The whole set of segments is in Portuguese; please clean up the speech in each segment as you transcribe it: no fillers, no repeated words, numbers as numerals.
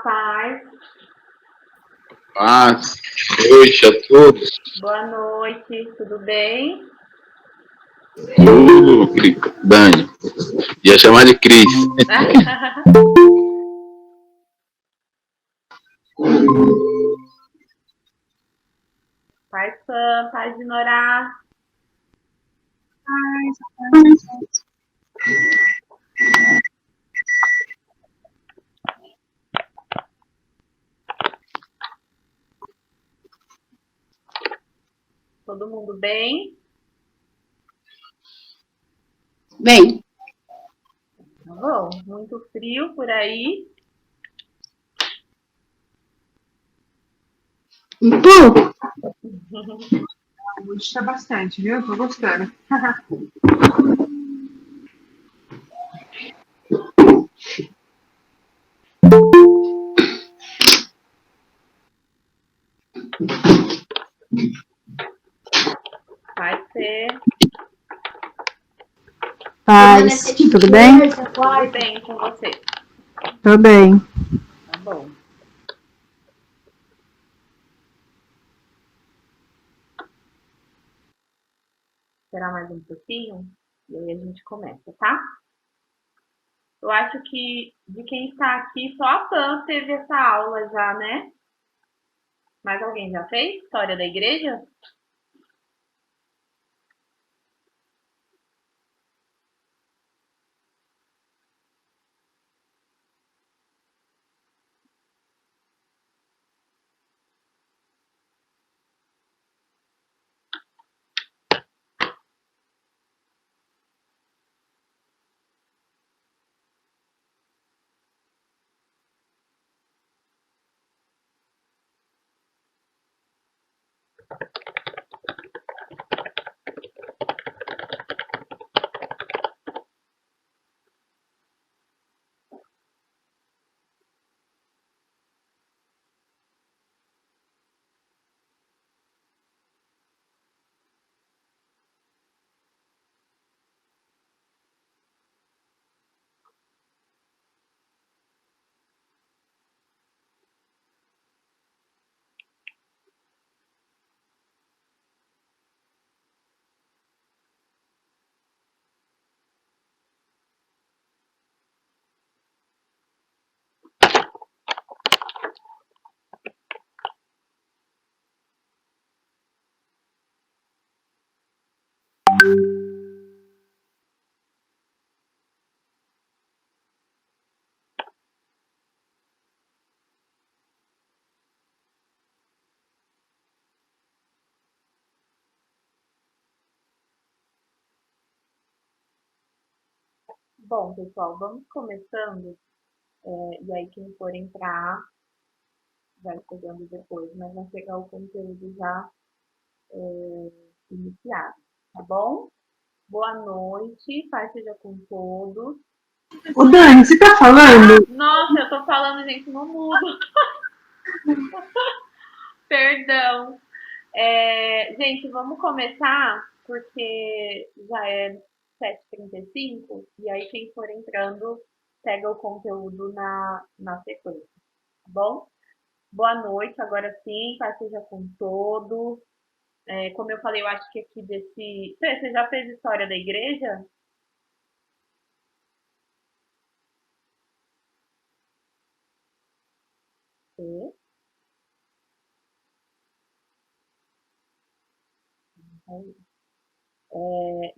paz. Boa noite a todos. Boa noite, tudo bem? Tudo, Dani. Ia chamar de Cris. Paz, Sam, paz de Norá. Todo mundo bem? Bem. Tá bom, muito frio por aí. Um pouco. Hoje tá bastante, viu? Tô gostando. Vai ser. Paz. Tudo bem? Tudo bem com você? Tô bem. Tá bom. Esperar mais um pouquinho e aí a gente começa, tá? Eu acho que de quem está aqui, só a Sam teve essa aula já, né? Mais alguém já fez? História da igreja? Bom, pessoal, vamos começando. E aí, quem for entrar, vai pegando depois, mas vai pegar o conteúdo já iniciado, tá bom? Boa noite, paz seja com todos. Ô, Dani, você tá falando? Nossa, eu tô falando, gente, no mudo. Perdão. Gente, vamos começar, porque já é 7h35, e aí quem for entrando, pega o conteúdo na sequência, tá bom? Boa noite, agora sim, paz seja com todos. Como eu falei, eu acho que aqui desse. Você já fez história da igreja? Sim.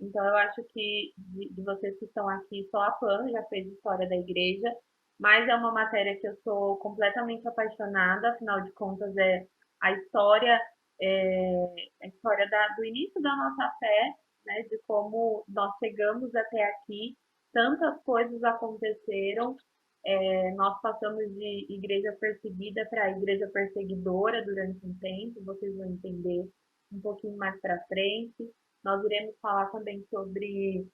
Então, eu acho que de vocês que estão aqui, só a Pan já fez história da igreja, mas é uma matéria que eu sou completamente apaixonada, afinal de contas, é a história, a história do início da nossa fé, né, de como nós chegamos até aqui, tantas coisas aconteceram, nós passamos de igreja perseguida para igreja perseguidora durante um tempo, vocês vão entender um pouquinho mais para frente. Nós iremos falar também sobre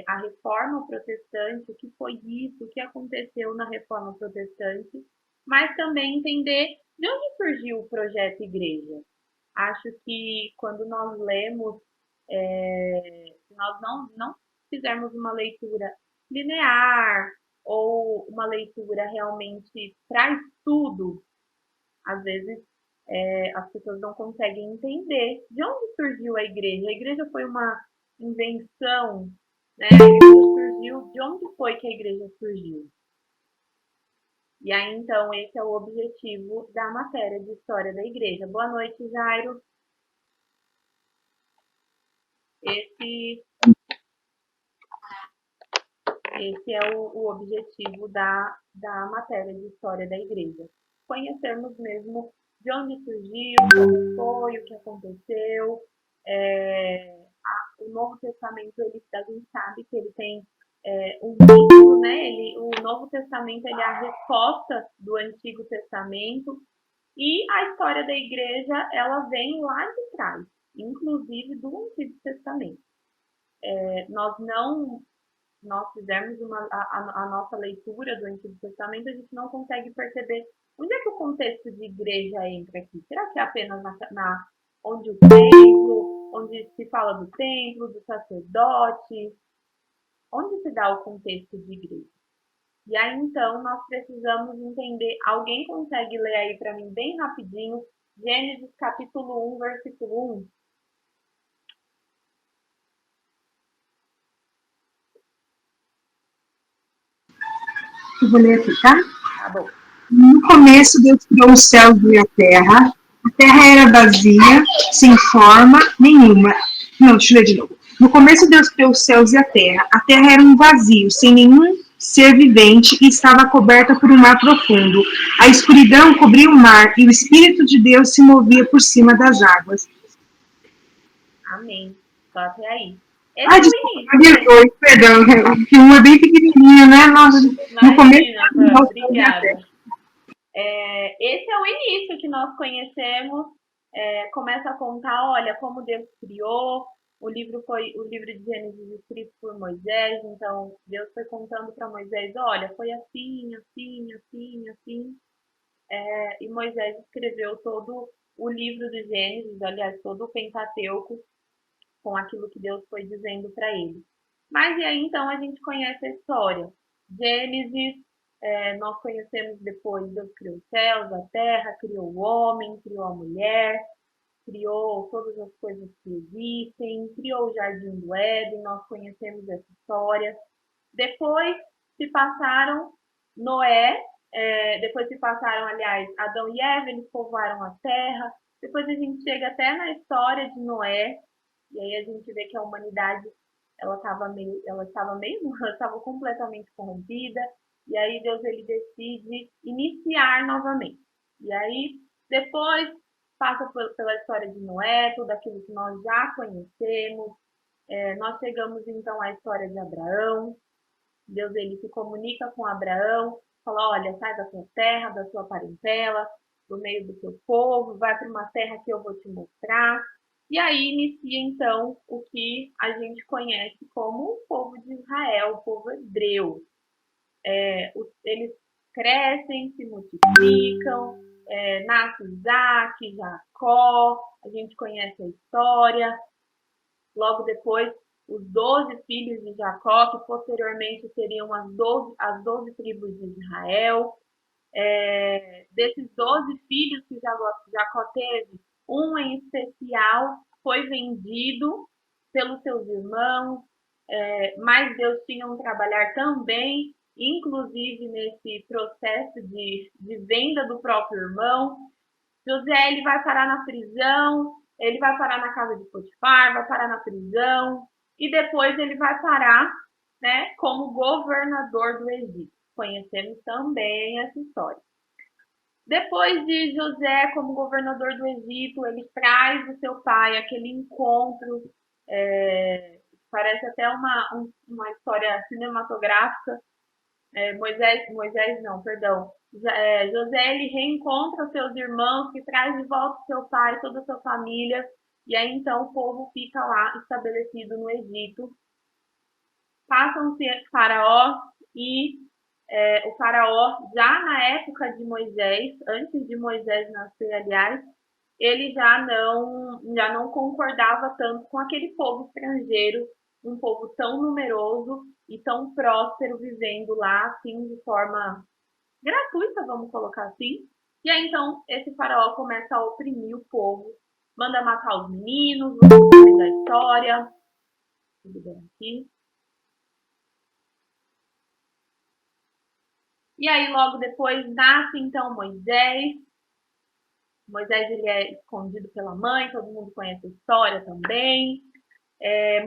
a reforma protestante, o que foi isso, o que aconteceu na reforma protestante, mas também entender de onde surgiu o projeto igreja. Acho que quando nós lemos, se nós não fizermos uma leitura linear ou uma leitura realmente para estudo, às vezes as pessoas não conseguem entender de onde surgiu a igreja. A igreja foi uma invenção, né? A igreja surgiu, de onde foi que a igreja surgiu? E aí, então, esse é o objetivo da matéria de História da Igreja. Boa noite, Jairo. Esse é o objetivo da matéria de História da Igreja. Conhecermos mesmo de onde surgiu, como foi, o que aconteceu. O Novo Testamento, a gente sabe que ele tem um vínculo, né? O Novo Testamento ele é a resposta do Antigo Testamento, e a história da igreja ela vem lá de trás, inclusive do Antigo Testamento. Nós fizermos a nossa leitura do Antigo Testamento, a gente não consegue perceber onde é que o contexto de igreja entra aqui. Será que é apenas onde o templo, onde se fala do templo, do sacerdote? Onde se dá o contexto de igreja? E aí, então, nós precisamos entender. Alguém consegue ler aí para mim bem rapidinho, Gênesis capítulo 1, versículo 1? Eu vou ler aqui, tá? Tá bom. No começo, Deus criou os céus e a terra. A terra era vazia, sem forma nenhuma. Não, deixa eu ler de novo. No começo, Deus criou os céus e a terra. A terra era um vazio, sem nenhum ser vivente, e estava coberta por um mar profundo. A escuridão cobria o mar, e o Espírito de Deus se movia por cima das águas. Amém. Só até aí. Esse é o Desculpa, início, né? perdão, que um é bem pequenininho, né? No começo, obrigada. Esse é o início que nós conhecemos. Começa a contar, olha, como Deus criou. O livro de Gênesis escrito por Moisés. Então, Deus foi contando para Moisés, olha, foi assim, assim, assim, assim. E Moisés escreveu todo o livro de Gênesis, aliás, todo o Pentateuco, com aquilo que Deus foi dizendo para ele. Mas e aí, então, a gente conhece a história. Gênesis, nós conhecemos depois, Deus criou os céus, a terra, criou o homem, criou a mulher, criou todas as coisas que existem, criou o jardim do Éden, nós conhecemos essa história. Depois se passaram Noé, depois se passaram, aliás, Adão e Eva, eles povoaram a terra. Depois a gente chega até na história de Noé, e aí a gente vê que a humanidade ela estava completamente corrompida, e aí Deus ele decide iniciar novamente. E aí depois passa pela história de Noé, tudo aquilo que nós já conhecemos. Nós chegamos então à história de Abraão. Deus ele se comunica com Abraão, fala, olha, sai da sua terra, da sua parentela, do meio do seu povo, vai para uma terra que eu vou te mostrar. E aí inicia então o que a gente conhece como o povo de Israel, o povo hebreu. Eles crescem, se multiplicam, nasce Isaac, Jacó, a gente conhece a história. Logo depois, os 12 filhos de Jacó, que posteriormente seriam as 12 tribos de Israel. Desses 12 filhos que Jacó teve, um em especial foi vendido pelos seus irmãos, mas Deus tinha um trabalhar também, inclusive nesse processo de venda do próprio irmão. José ele vai parar na prisão, ele vai parar na casa de Potifar, vai parar na prisão, e depois ele vai parar, né, como governador do Egito. Conhecemos também essa história. Depois de José como governador do Egito, ele traz o seu pai, aquele encontro, parece até uma história cinematográfica. José ele reencontra os seus irmãos, que traz de volta o seu pai, toda a sua família, e aí então o povo fica lá estabelecido no Egito. Passam-se Faraó e o Faraó, já na época de Moisés, antes de Moisés nascer, aliás, ele já não concordava tanto com aquele povo estrangeiro, um povo tão numeroso e e tão próspero, vivendo lá, assim, de forma gratuita, vamos colocar assim. E aí, então, esse faraó começa a oprimir o povo, manda matar os meninos, vocês sabem da história. Vou ver aqui. E aí, logo depois, nasce, então, Moisés. Moisés, ele é escondido pela mãe, todo mundo conhece a história também.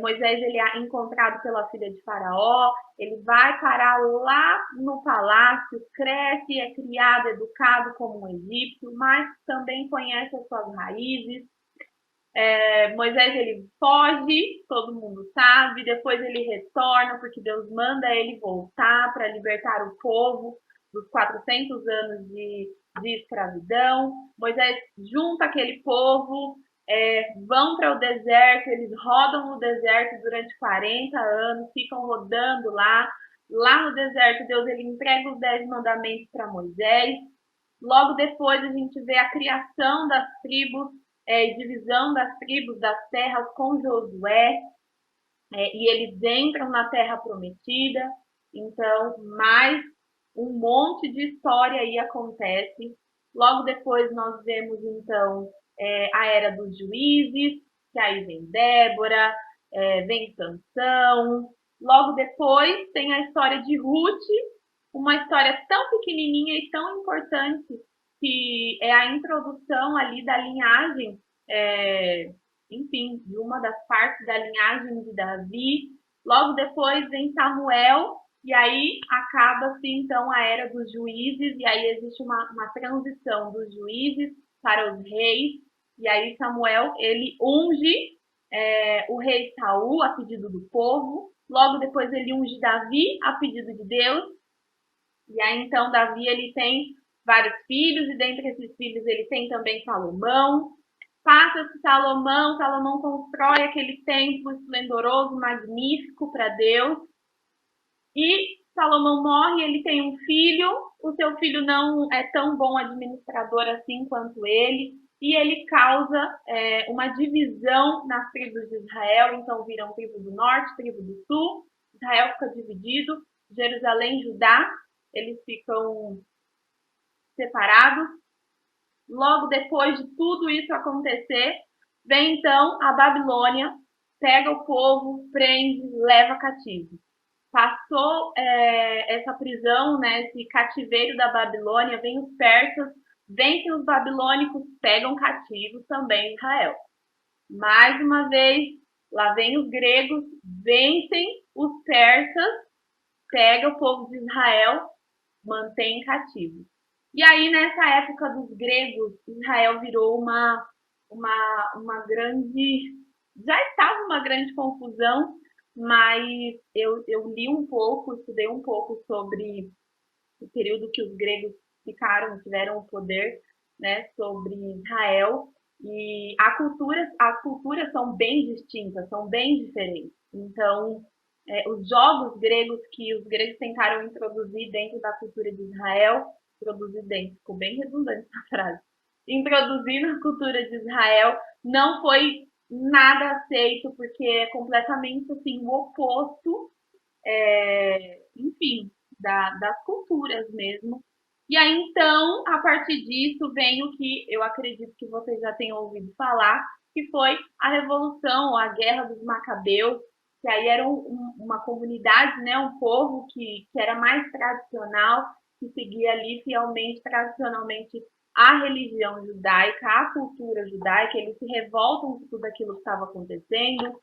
Moisés, ele é encontrado pela filha de Faraó, ele vai parar lá no palácio, cresce, é criado, educado como um egípcio, mas também conhece as suas raízes. Moisés, ele foge, todo mundo sabe, depois ele retorna, porque Deus manda ele voltar para libertar o povo dos 400 anos de escravidão. Moisés junta aquele povo, vão para o deserto, eles rodam no deserto durante 40 anos, ficam rodando lá. Lá no deserto, Deus ele entrega os 10 mandamentos para Moisés. Logo depois, a gente vê a criação das tribos, divisão das tribos, das terras com Josué, e eles entram na terra prometida. Então, mais um monte de história aí acontece. Logo depois nós vemos, então, a era dos juízes, que aí vem Débora, vem Sansão. Logo depois tem a história de Ruth, uma história tão pequenininha e tão importante, que é a introdução ali da linhagem, enfim, de uma das partes da linhagem de Davi. Logo depois vem Samuel, e aí acaba-se então a era dos juízes, e aí existe uma transição dos juízes para os reis, e aí Samuel, ele unge o rei Saul a pedido do povo, logo depois ele unge Davi a pedido de Deus, e aí então Davi ele tem vários filhos, e dentre esses filhos ele tem também Salomão. Passa-se Salomão constrói aquele templo esplendoroso, magnífico para Deus. E Salomão morre, ele tem um filho, o seu filho não é tão bom administrador assim quanto ele, e ele causa uma divisão nas tribos de Israel, então viram tribo do norte, tribo do sul, Israel fica dividido, Jerusalém e Judá, eles ficam separados. Logo depois de tudo isso acontecer, vem então a Babilônia, pega o povo, prende, leva cativo. Passou essa prisão, né, esse cativeiro da Babilônia, vem os persas, vencem os babilônicos, pegam cativos também Israel. Mais uma vez, lá vem os gregos, vencem os persas, pega o povo de Israel, mantém cativo. E aí, nessa época dos gregos, Israel virou uma grande... Já estava uma grande confusão, mas eu li um pouco, estudei um pouco sobre o período que os gregos tiveram o poder, né, sobre Israel, e as culturas são bem distintas, são bem diferentes. Então, os jogos gregos que os gregos tentaram introduzir dentro da cultura de Israel, ficou bem redundante essa frase, introduzir na cultura de Israel, não foi nada aceito, porque é completamente assim, o oposto, enfim, das culturas mesmo. E aí, então, a partir disso, vem o que eu acredito que vocês já tenham ouvido falar, que foi a Revolução, a Guerra dos Macabeus, que aí era uma comunidade, né, um povo que era mais tradicional, que seguia ali fielmente, tradicionalmente, a religião judaica, a cultura judaica, eles se revoltam com tudo aquilo que estava acontecendo.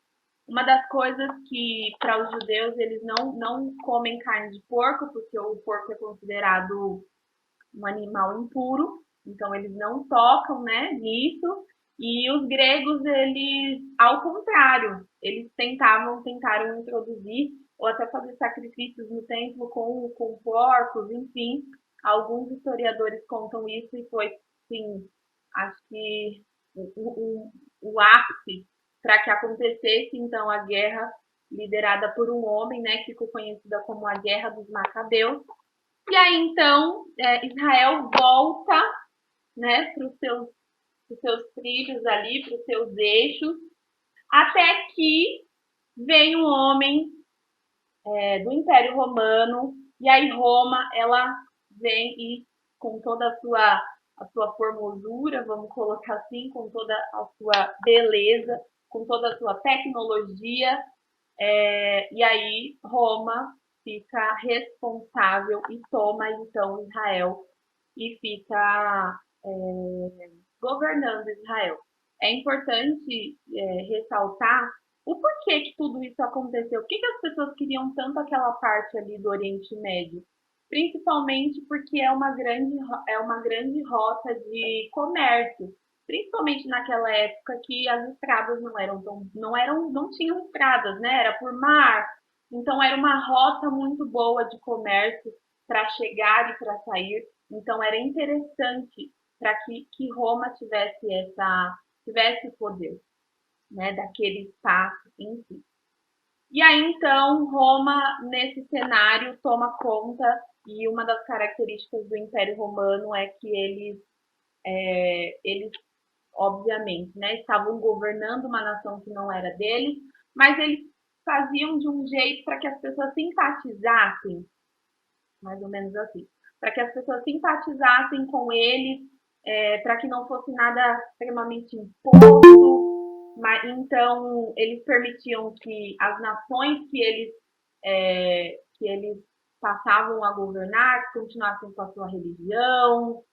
Uma das coisas que, para os judeus, eles não comem carne de porco, porque o porco é considerado um animal impuro, então eles não tocam, né, nisso. E os gregos, eles, ao contrário, eles tentaram introduzir ou até fazer sacrifícios no templo com porcos, enfim. Alguns historiadores contam isso e foi, sim, acho que o ápice para que acontecesse, então, a guerra liderada por um homem, né, que ficou conhecida como a Guerra dos Macabeus. E aí, então, Israel volta, né, para os seus trilhos ali, para os seus eixos, até que vem um homem do Império Romano, e aí Roma, ela vem e com toda a sua formosura, vamos colocar assim, com toda a sua beleza, com toda a sua tecnologia, e aí Roma fica responsável e toma então Israel e fica governando Israel. É importante ressaltar o porquê que tudo isso aconteceu. Por que as pessoas queriam tanto aquela parte ali do Oriente Médio? Principalmente porque é uma grande rota de comércio. Principalmente naquela época que as estradas não tinham estradas, né? Era por mar. Então era uma rota muito boa de comércio para chegar e para sair. Então era interessante para que Roma tivesse o poder, né, daquele espaço em si. E aí, então, Roma, nesse cenário, toma conta, e uma das características do Império Romano é que eles obviamente, né, estavam governando uma nação que não era deles, mas eles faziam de um jeito para que as pessoas simpatizassem, mais ou menos assim, para que as pessoas simpatizassem com eles, para que não fosse nada extremamente imposto. Mas, então, eles permitiam que as nações que eles passavam a governar continuassem com a sua religião,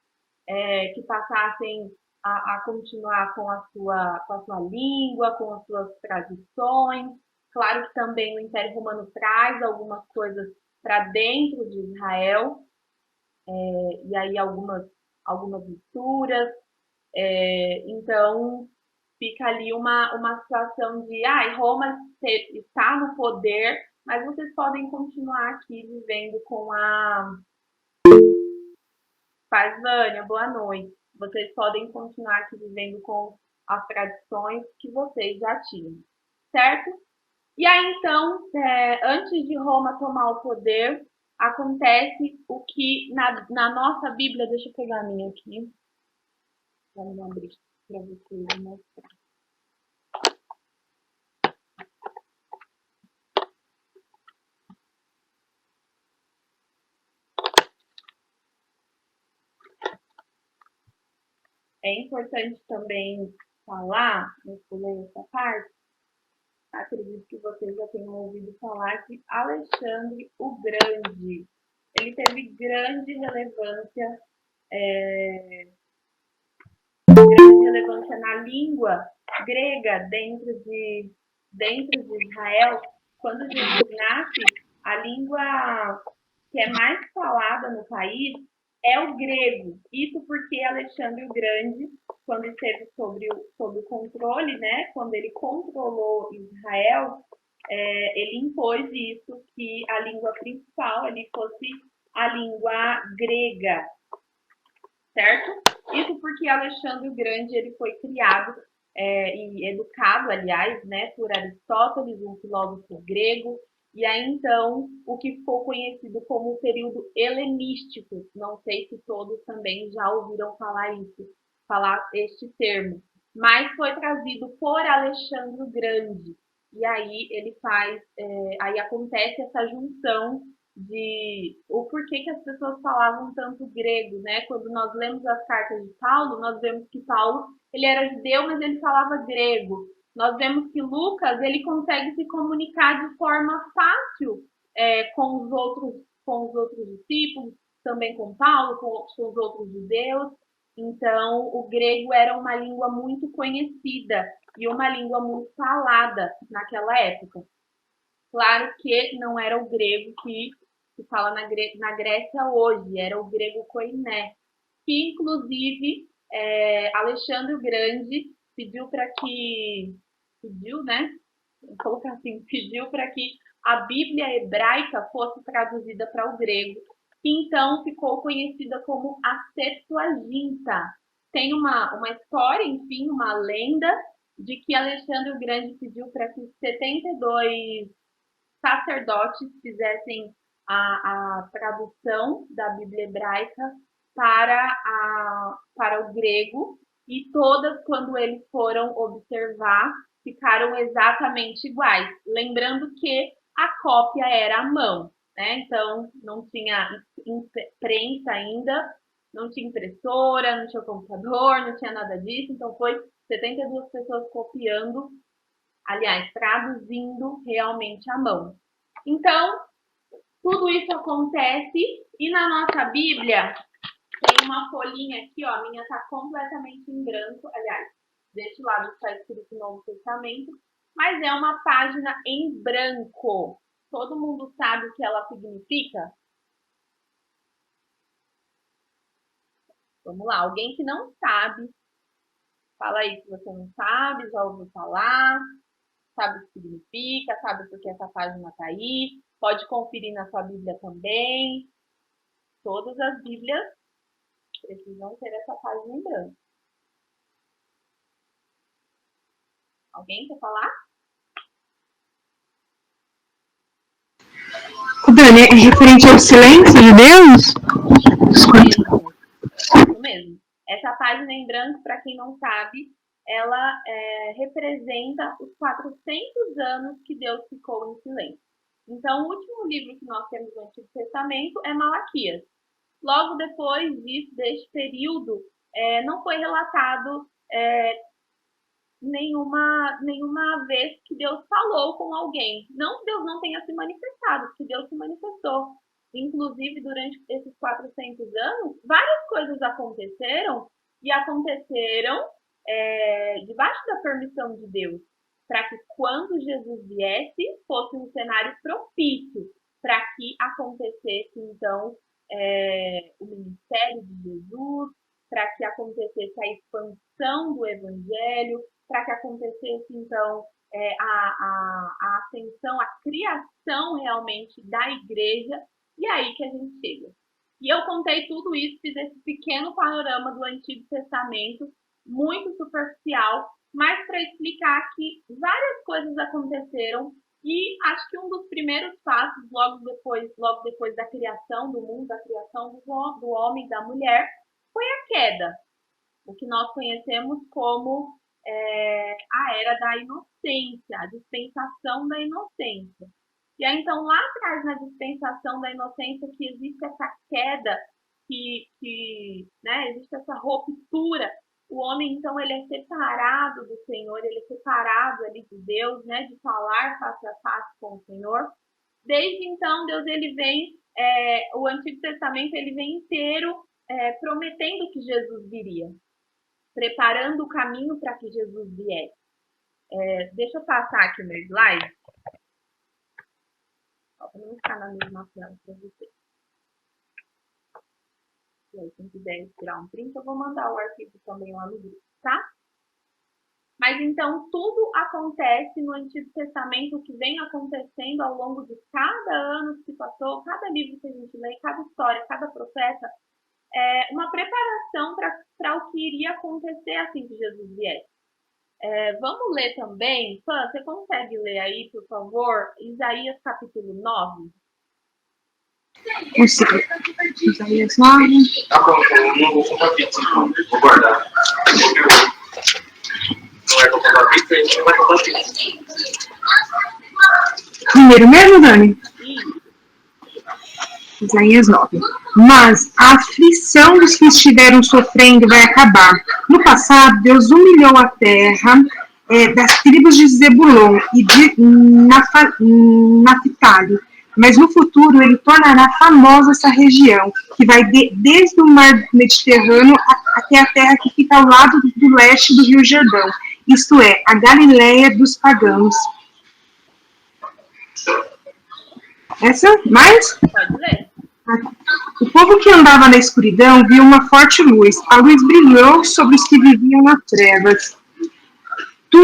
que passassem a continuar com a sua língua, com as suas tradições. Claro que também o Império Romano traz algumas coisas para dentro de Israel, e aí algumas misturas. Então, fica ali uma situação de Roma está no poder, mas vocês podem continuar aqui vivendo com a Paz Vânia, boa noite. Vocês podem continuar aqui vivendo com as tradições que vocês já tinham, certo? E aí, então, antes de Roma tomar o poder, acontece o que na nossa Bíblia, deixa eu pegar a minha aqui, vamos abrir para vocês mostrar. É importante também falar, eu pulei essa parte, acredito que vocês já tenham ouvido falar de Alexandre o Grande. Ele teve grande relevância na língua grega dentro de Israel. Quando Jesus nasce, a língua que é mais falada no país é o grego. Isso porque Alexandre o Grande, quando esteve sob o controle, né, quando ele controlou Israel, ele impôs isso, que a língua principal ali fosse a língua grega, certo? Isso porque Alexandre o Grande ele foi criado e educado, aliás, né, por Aristóteles, um filósofo grego, e aí então o que ficou conhecido como o período helenístico. Não sei se todos também já ouviram falar este termo, mas foi trazido por Alexandre o Grande. E aí ele aí acontece essa junção de o porquê que as pessoas falavam tanto grego, né? Quando nós lemos as cartas de Paulo, nós vemos que Paulo, ele era judeu, mas ele falava grego. Nós vemos que Lucas, ele consegue se comunicar de forma fácil com os outros discípulos, também com Paulo, com os outros judeus. Então, o grego era uma língua muito conhecida e uma língua muito falada naquela época. Claro que não era o grego que se fala na Grécia hoje, era o grego koiné, que inclusive Alexandre o Grande pediu né? Vou colocar assim, pediu para que a Bíblia hebraica fosse traduzida para o grego, que então ficou conhecida como a Septuaginta. Tem uma história, enfim, uma lenda de que Alexandre o Grande pediu para que 72 sacerdotes fizessem a tradução da Bíblia hebraica para o grego, e todas, quando eles foram observar, ficaram exatamente iguais. Lembrando que a cópia era à mão, né? Então, não tinha imprensa ainda, não tinha impressora, não tinha computador, não tinha nada disso. Então, foi 72 pessoas copiando, aliás, traduzindo realmente à mão. Então, tudo isso acontece e na nossa Bíblia tem uma folhinha aqui, ó, a minha tá completamente em branco, aliás, deste lado está escrito Novo Testamento, mas é uma página em branco. Todo mundo sabe o que ela significa? Vamos lá, alguém que não sabe, fala aí se você não sabe, já ouviu falar, sabe o que significa, sabe por que essa página tá aí, pode conferir na sua Bíblia também. Todas as Bíblias precisam ter essa página em branco. Alguém quer falar? Dani, é referente ao silêncio de Deus? Isso mesmo. Essa página em branco, para quem não sabe, ela representa os 400 anos que Deus ficou em silêncio. Então, o último livro que nós temos no Antigo Testamento é Malaquias. Logo depois deste período, não foi relatado nenhuma vez que Deus falou com alguém. Não que Deus não tenha se manifestado, que Deus se manifestou. Inclusive, durante esses 400 anos, várias coisas aconteceram e aconteceram debaixo da permissão de Deus, para que quando Jesus viesse, fosse um cenário propício para que acontecesse, então, o ministério de Jesus, para que acontecesse a expansão do Evangelho, para que acontecesse, então, a ascensão, a criação realmente da igreja, e aí que a gente chega. E eu contei tudo isso, fiz esse pequeno panorama do Antigo Testamento, muito superficial, mas para explicar que várias coisas aconteceram, e acho que um dos primeiros passos, logo depois da criação do mundo, da criação do homem e da mulher, foi a queda, o que nós conhecemos como a era da inocência, a dispensação da inocência. E aí, então, lá atrás, na dispensação da inocência, que existe essa queda, existe essa ruptura, o homem, então, ele é separado do Senhor, ele é separado ali de Deus, né, de falar face a face com o Senhor. Desde então, Deus, ele vem, o Antigo Testamento, ele vem inteiro prometendo que Jesus viria, preparando o caminho para que Jesus viesse. Deixa eu passar aqui o meu slide, para não ficar na mesma tela para vocês. E aí, quem quiser tirar um print, eu vou mandar o arquivo também lá no grupo, tá? Mas então, tudo acontece no Antigo Testamento, que vem acontecendo ao longo de cada ano que se passou, cada livro que a gente lê, cada história, cada profeta, uma preparação para o que iria acontecer assim que Jesus viesse. Vamos ler também, Fã, você consegue ler aí, por favor, Isaías capítulo 9? Consigo. Isaías 9. Tá bom, eu não vou comprar pizza, não. Vou guardar. Não vai comprar pizza, a gente não vai comprar pizza. Primeiro mesmo, Dani? Sim. Isaías 9. Mas a aflição dos que estiveram sofrendo vai acabar. No passado, Deus humilhou a terra das tribos de Zebulon e de Naphtali. Mas no futuro, ele tornará famosa essa região, que vai desde o mar Mediterrâneo até a terra que fica ao lado do leste do Rio Jordão, isto é, a Galileia dos pagãos. Essa? Mais? Pode ler. O povo que andava na escuridão viu uma forte luz. A luz brilhou sobre os que viviam nas trevas. Tu,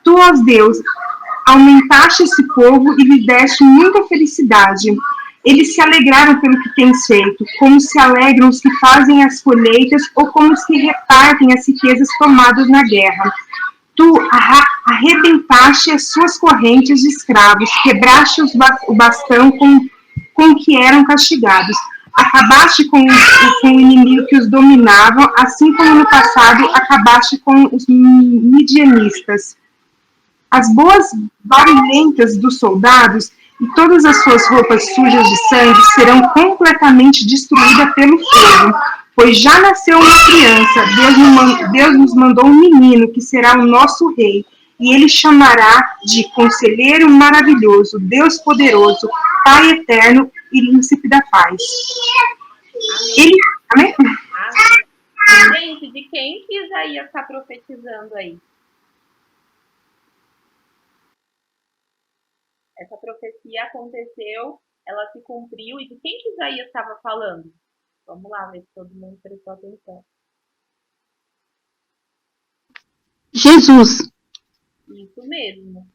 ó Deus, aumentaste esse povo e lhe deste muita felicidade. Eles se alegraram pelo que tens feito, como se alegram os que fazem as colheitas ou como os que repartem as riquezas tomadas na guerra. Tu arrebentaste as suas correntes de escravos, quebraste o bastão com que eram castigados. Acabaste com o inimigo que os dominavam, assim como no passado acabaste com os midianistas. As boas barulhentas dos soldados e todas as suas roupas sujas de sangue serão completamente destruídas pelo fogo. Pois já nasceu uma criança, Deus nos mandou um menino que será o nosso rei, e ele chamará de Conselheiro Maravilhoso, Deus Poderoso, Pai Eterno e Príncipe da Paz. Amém. Amém? Amém. Gente, de quem que Isaías está profetizando aí? Essa profecia aconteceu, ela se cumpriu, e de quem que Isaías estava falando? Vamos lá, ver se todo mundo prestou atenção. Jesus. Isso mesmo.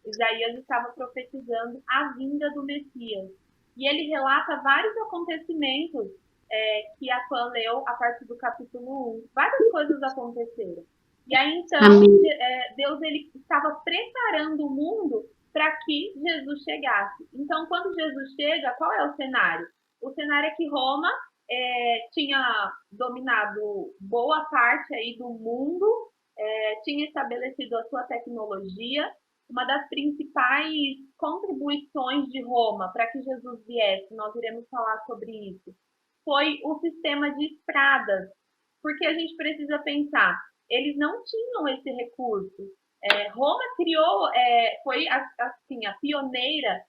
Isaías estava profetizando a vinda do Messias. E ele relata vários acontecimentos que a Fã leu a partir do capítulo 1. Várias coisas aconteceram. E aí, então, Deus ele estava preparando o mundo para que Jesus chegasse. Então, quando Jesus chega, qual é o cenário? O cenário é que Roma tinha dominado boa parte aí do mundo, tinha estabelecido a sua tecnologia. Uma das principais contribuições de Roma para que Jesus viesse, nós iremos falar sobre isso, foi o sistema de estradas, porque a gente precisa pensar, eles não tinham esse recurso. Roma criou, foi assim, a pioneira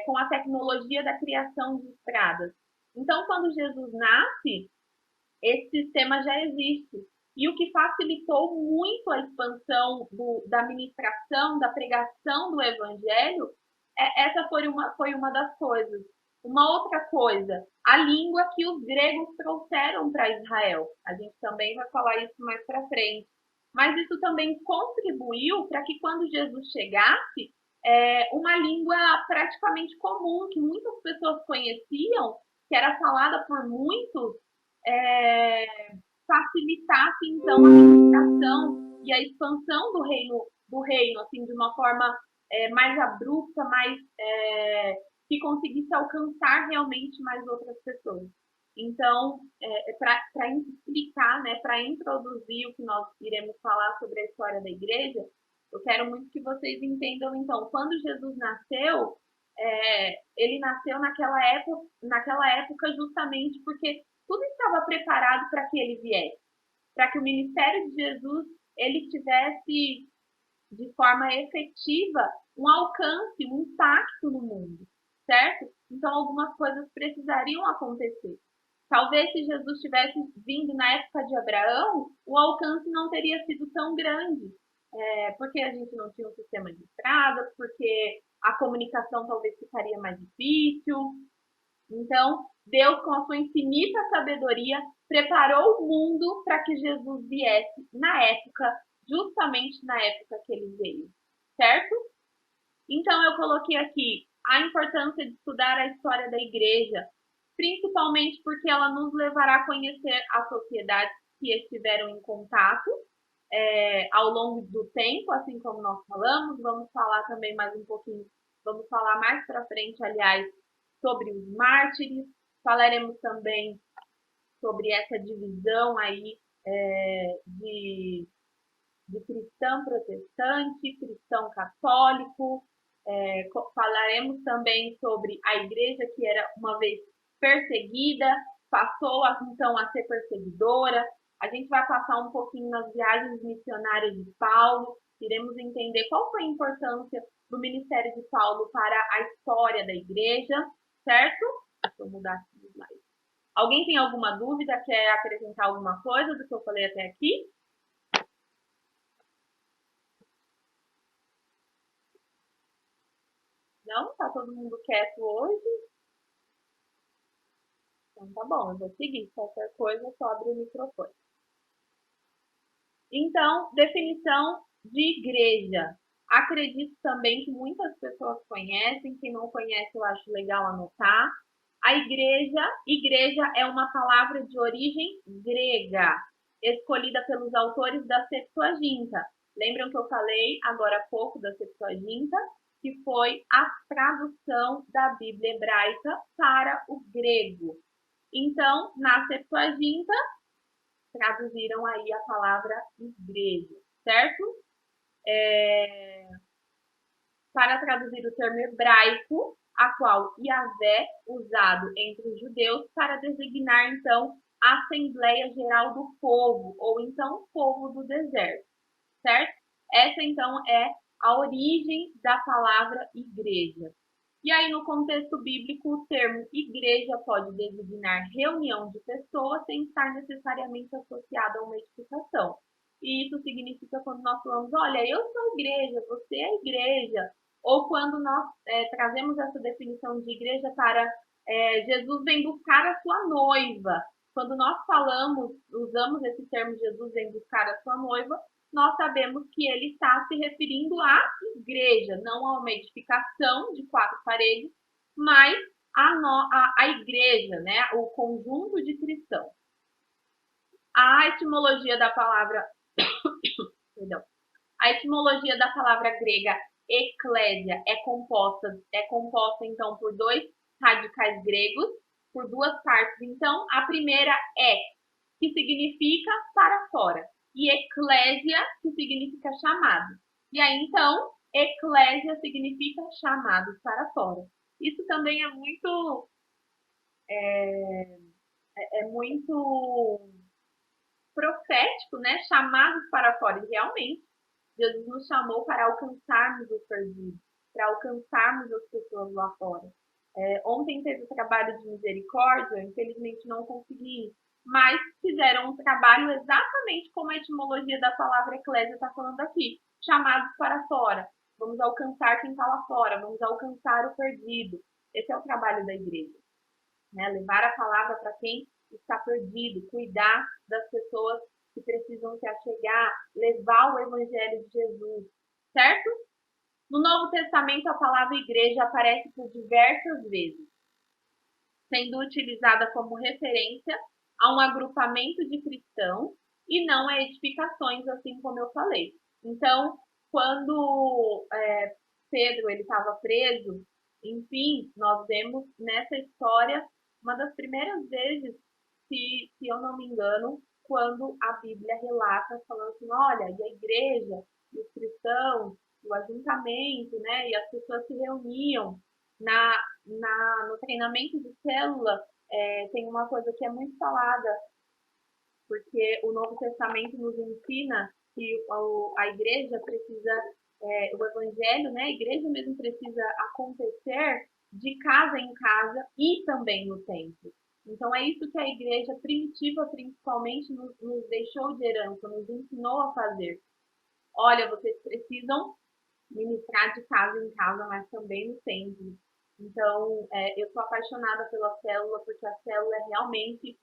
com a tecnologia da criação de estradas. Então, quando Jesus nasce, esse sistema já existe. E o que facilitou muito a expansão da ministração, da pregação do evangelho, essa foi uma das coisas. Uma outra coisa, a língua que os gregos trouxeram para Israel. A gente também vai falar isso mais para frente. Mas isso também contribuiu para que quando Jesus chegasse, uma língua praticamente comum, que muitas pessoas conheciam, que era falada por muitos, facilitasse então a ministração e a expansão do reino assim, de uma forma mais abrupta, mais que conseguisse alcançar realmente mais outras pessoas. Então, para explicar, né, para introduzir o que nós iremos falar sobre a história da igreja, eu quero muito que vocês entendam, então, quando Jesus nasceu, ele nasceu naquela época justamente porque tudo estava preparado para que ele viesse, para que o ministério de Jesus ele tivesse de forma efetiva um alcance, um impacto no mundo, certo? Então algumas coisas precisariam acontecer. Talvez se Jesus tivesse vindo na época de Abraão, o alcance não teria sido tão grande, porque a gente não tinha um sistema de estradas, porque a comunicação talvez ficaria mais difícil. Então, Deus, com a sua infinita sabedoria, preparou o mundo para que Jesus viesse na época, justamente na época que ele veio, certo? Então, eu coloquei aqui a importância de estudar a história da igreja, principalmente porque ela nos levará a conhecer as sociedades que estiveram em contato ao longo do tempo, assim como nós falamos. Vamos falar também mais um pouquinho, vamos falar mais para frente, aliás, sobre os mártires, falaremos também sobre essa divisão aí de cristão protestante, cristão católico, falaremos também sobre a igreja que era uma vez perseguida, passou então a ser perseguidora. A gente vai passar um pouquinho nas viagens missionárias de Paulo, iremos entender qual foi a importância do ministério de Paulo para a história da igreja, certo? Deixa eu mudar aqui o slide. Alguém tem alguma dúvida? Quer acrescentar alguma coisa do que eu falei até aqui? Não? Tá todo mundo quieto hoje? Então tá bom, eu vou seguir. Qualquer coisa, só abre o microfone. Então, definição de igreja. Acredito também que muitas pessoas conhecem. Quem não conhece, eu acho legal anotar. A igreja é uma palavra de origem grega, escolhida pelos autores da Septuaginta. Lembram que eu falei agora há pouco da Septuaginta? Que foi a tradução da Bíblia hebraica para o grego. Então, na Septuaginta, traduziram aí a palavra igreja, certo? para traduzir o termo hebraico, a qual Yahvé, usado entre os judeus para designar, então, a Assembleia Geral do Povo, ou então povo do deserto, certo? Essa, então, é a origem da palavra igreja. E aí, no contexto bíblico, o termo igreja pode designar reunião de pessoas sem estar necessariamente associado a uma edificação. E isso significa quando nós falamos, olha, eu sou igreja, você é igreja. Ou quando nós trazemos essa definição de igreja para Jesus vem buscar a sua noiva. Quando nós usamos esse termo Jesus vem buscar a sua noiva, nós sabemos que ele está se referindo à igreja, não a uma edificação de 4 paredes, mas a igreja, né? O conjunto de cristãos. A etimologia da palavra, perdão, a etimologia da palavra grega eclésia é composta então por 2 radicais gregos, por 2 partes. Então, a primeira é, que significa para fora, e eclésia, que significa chamado. E aí, então, eclésia significa chamados para fora. Isso também é muito profético, né? Chamados para fora. E realmente, Jesus nos chamou para alcançarmos os perdidos, para alcançarmos as pessoas lá fora. Ontem teve o trabalho de misericórdia, infelizmente não consegui ir, mas fizeram um trabalho exatamente como a etimologia da palavra eclésia está falando aqui, chamados para fora. Vamos alcançar quem está lá fora, vamos alcançar o perdido. Esse é o trabalho da igreja, né? Levar a palavra para quem está perdido, cuidar das pessoas que precisam se achegar, levar o evangelho de Jesus, certo? No Novo Testamento, a palavra igreja aparece por diversas vezes, sendo utilizada como referência a um agrupamento de cristãos e não a edificações, assim como eu falei. Então, quando Pedro estava preso, enfim, nós vemos nessa história uma das primeiras vezes, se eu não me engano, quando a Bíblia relata falando assim, olha, e a igreja, e os cristãos, o ajuntamento, né, e as pessoas se reuniam no treinamento de célula, tem uma coisa que é muito falada, porque o Novo Testamento nos ensina que a igreja precisa, o evangelho, né, a igreja mesmo precisa acontecer de casa em casa e também no templo. Então, é isso que a igreja primitiva, principalmente, nos deixou de herança, nos ensinou a fazer. Olha, vocês precisam ministrar de casa em casa, mas também no templo. Então, eu sou apaixonada pela célula, porque a célula é realmente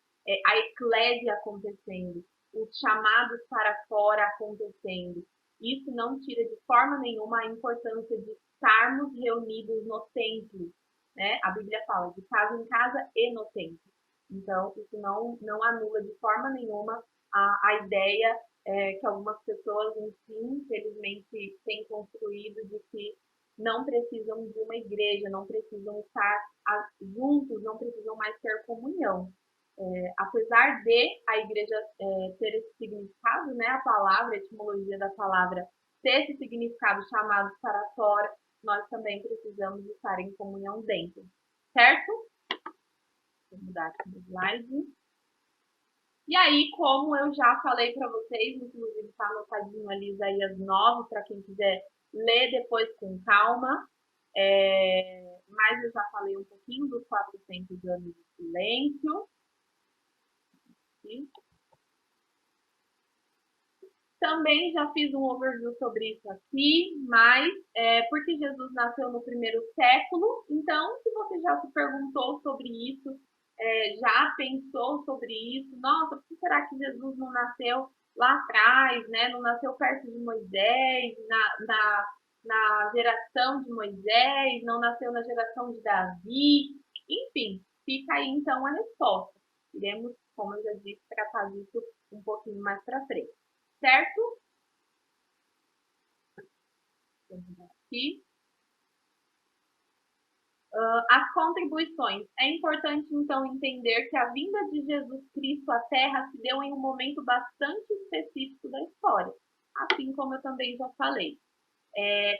a eclésia acontecendo, os chamados para fora acontecendo. Isso não tira de forma nenhuma a importância de estarmos reunidos no templo, né? A Bíblia fala de casa em casa e no templo. Então, isso não anula de forma nenhuma a ideia que algumas pessoas, enfim, infelizmente, têm construído de que não precisam de uma igreja, não precisam estar juntos, não precisam mais ter comunhão. Apesar de a igreja ter esse significado, né, a palavra, a etimologia da palavra, ter esse significado chamados para fora, nós também precisamos estar em comunhão dentro, certo? Vou mudar aqui o slide. E aí, como eu já falei para vocês, inclusive está anotadinho ali Isaías 9, para quem quiser ler depois com calma. Mas eu já falei um pouquinho dos 400 anos de silêncio. Também já fiz um overview sobre isso aqui, mas porque Jesus nasceu no 1º século, então se você já se perguntou sobre isso, já pensou sobre isso, nossa, por que será que Jesus não nasceu lá atrás, né? Não nasceu perto de Moisés, na geração de Moisés, não nasceu na geração de Davi, enfim, fica aí então a resposta. Iremos, como eu já disse, tratar disso um pouquinho mais para frente. Certo? Aqui. As contribuições. É importante, então, entender que a vinda de Jesus Cristo à Terra se deu em um momento bastante específico da história, assim como eu também já falei.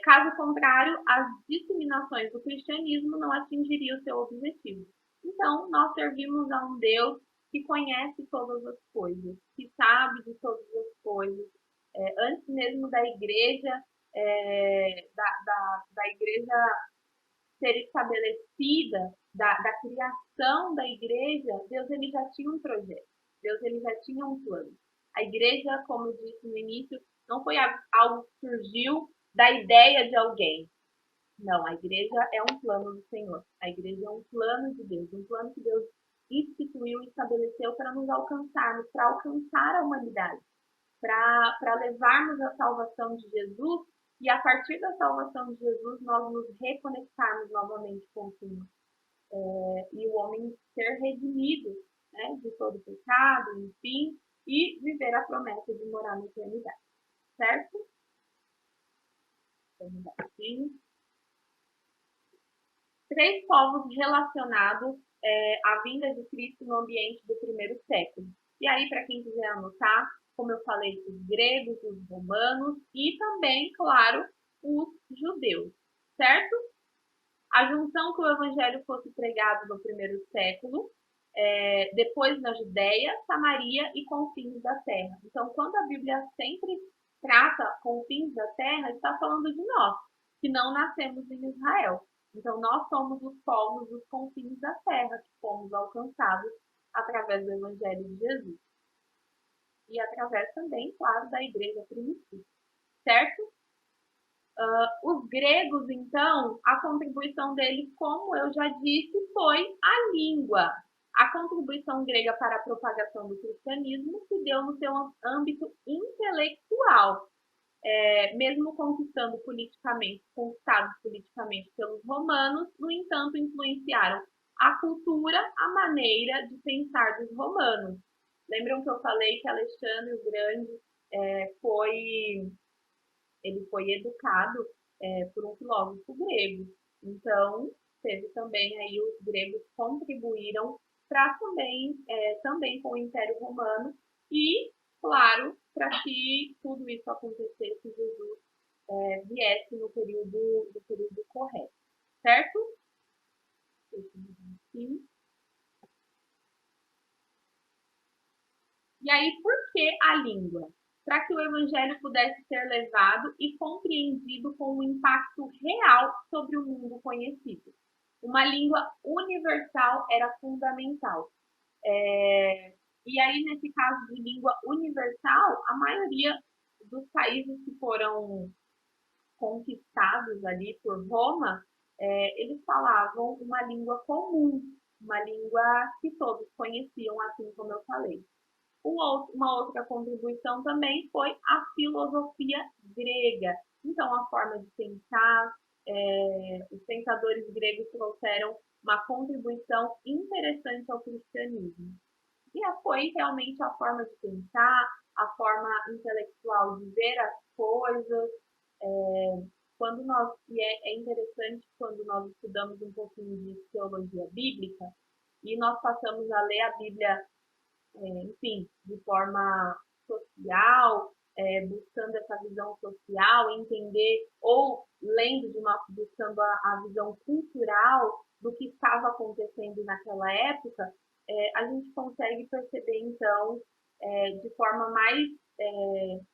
Caso contrário, as disseminações do cristianismo não atingiriam o seu objetivo. Então, nós servimos a um Deus que conhece todas as coisas, que sabe de todas as coisas. Antes mesmo da igreja, da igreja ser estabelecida, da criação da igreja, Deus ele já tinha um projeto, Deus ele já tinha um plano. A igreja, como eu disse no início, não foi algo que surgiu da ideia de alguém. Não, a igreja é um plano do Senhor. A igreja é um plano de Deus, um plano que Deus instituiu e estabeleceu para nos alcançarmos, para alcançar a humanidade, para levarmos a salvação de Jesus e a partir da salvação de Jesus nós nos reconectarmos novamente com o Senhor. E o homem ser redimido, né, de todo pecado, enfim, e viver a promessa de morar na eternidade. Certo? Vamos dar aqui. 3 povos relacionados à vinda de Cristo no ambiente do primeiro século. E aí, para quem quiser anotar, como eu falei, os gregos, os romanos e também, claro, os judeus, certo? A junção que o evangelho fosse pregado no primeiro século, depois na Judéia, Samaria e confins da terra. Então, quando a Bíblia sempre trata confins da terra, está falando de nós, que não nascemos em Israel. Então, nós somos os povos dos confins da terra, que fomos alcançados através do evangelho de Jesus. E através também, claro, da igreja primitiva, certo? Os gregos, então, a contribuição deles, como eu já disse, foi a língua. A contribuição grega para a propagação do cristianismo se deu no seu âmbito intelectual, mesmo conquistados politicamente pelos romanos, no entanto, influenciaram a cultura, a maneira de pensar dos romanos. Lembram que eu falei que Alexandre o Grande ele foi educado por um filósofo grego. Então, teve também aí os gregos contribuíram para também com o Império Romano e, claro, para que tudo isso acontecesse, Jesus viesse no período correto, certo? Deixa eu ver aqui. E aí, por que a língua? Para que o evangelho pudesse ser levado e compreendido com um impacto real sobre o mundo conhecido. Uma língua universal era fundamental. E aí, nesse caso de língua universal, a maioria dos países que foram conquistados ali por Roma, eles falavam uma língua comum, uma língua que todos conheciam, assim como eu falei. Uma outra contribuição também foi a filosofia grega. Então, a forma de pensar, os pensadores gregos trouxeram uma contribuição interessante ao cristianismo. E foi realmente a forma de pensar, a forma intelectual de ver as coisas. E é interessante quando nós estudamos um pouquinho de teologia bíblica e nós passamos a ler a Bíblia enfim, de forma social, buscando essa visão social, entender, ou buscando a visão cultural do que estava acontecendo naquela época, a gente consegue perceber, então, de forma mais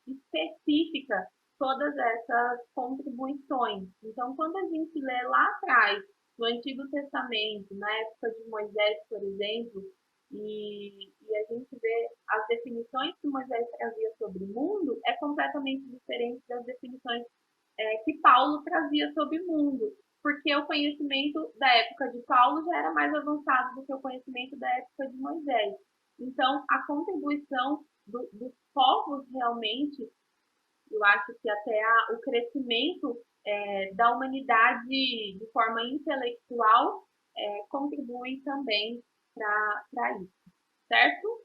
específica, todas essas contribuições. Então, quando a gente lê lá atrás, no Antigo Testamento, na época de Moisés, por exemplo, e a gente vê as definições que Moisés trazia sobre o mundo é completamente diferente das definições que Paulo trazia sobre o mundo, porque o conhecimento da época de Paulo já era mais avançado do que o conhecimento da época de Moisés. Então, a contribuição dos povos realmente, eu acho que até o crescimento da humanidade de forma intelectual contribui também para isso, certo?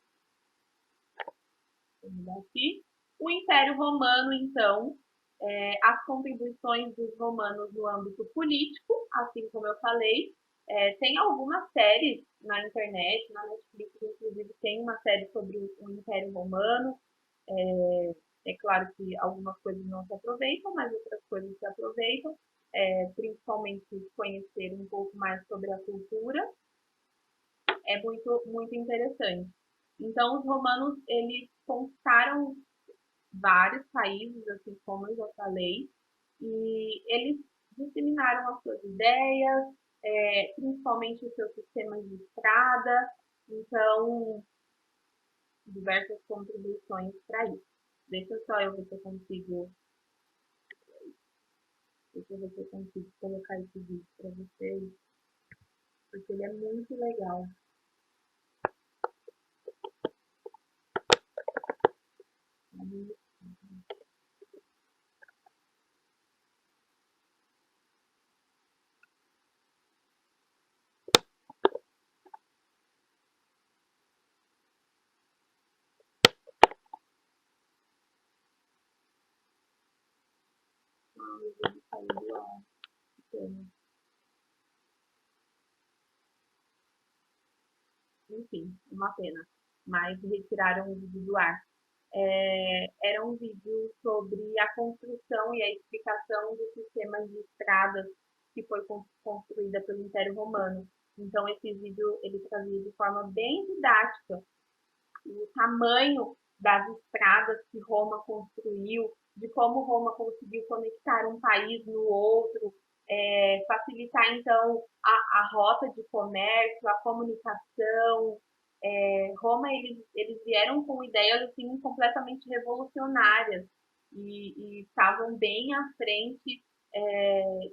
Vamos dar aqui. O Império Romano, então, as contribuições dos romanos no âmbito político, assim como eu falei, tem algumas séries na internet, na Netflix, inclusive, tem uma série sobre o Império Romano, É claro que algumas coisas não se aproveitam, mas outras coisas se aproveitam, principalmente conhecer um pouco mais sobre a cultura, é muito, muito interessante. Então, os romanos, eles conquistaram vários países, assim como eu já falei, e eles disseminaram as suas ideias, principalmente os seus sistemas de estrada, então, diversas contribuições para isso. Deixa só eu ver se eu consigo, deixa eu ver se eu consigo colocar esse vídeo para vocês, porque ele é muito legal. Ele saiu do ar. Enfim, uma pena. Mas retiraram o vídeo do ar. Era um vídeo sobre a construção e a explicação dos sistemas de estradas que foi construída pelo Império Romano. Então, esse vídeo ele trazia de forma bem didática o tamanho das estradas que Roma construiu, de como Roma conseguiu conectar um país no outro, facilitar então a rota de comércio, a comunicação. Roma eles vieram com ideias assim completamente revolucionárias e estavam bem à frente,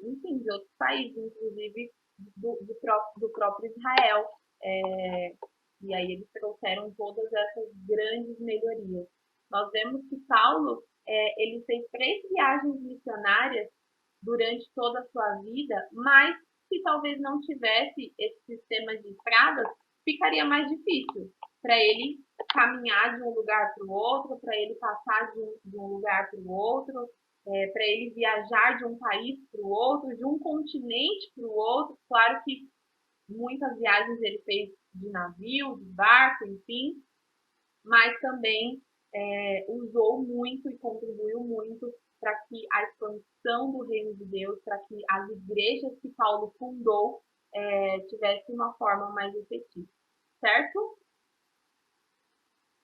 enfim, de outros países, inclusive do próprio Israel. E aí eles trouxeram todas essas grandes melhorias. Nós vemos que Paulo, ele fez 3 viagens missionárias durante toda a sua vida, mas se talvez não tivesse esse sistema de estradas, ficaria mais difícil para ele caminhar de um lugar para o outro, para ele passar de um lugar para o outro, para ele viajar de um país para o outro, de um continente para o outro. Claro que muitas viagens ele fez de navio, de barco, enfim, mas também usou muito e contribuiu muito para que a expansão do reino de Deus, para que as igrejas que Paulo fundou tivessem uma forma mais efetiva, certo?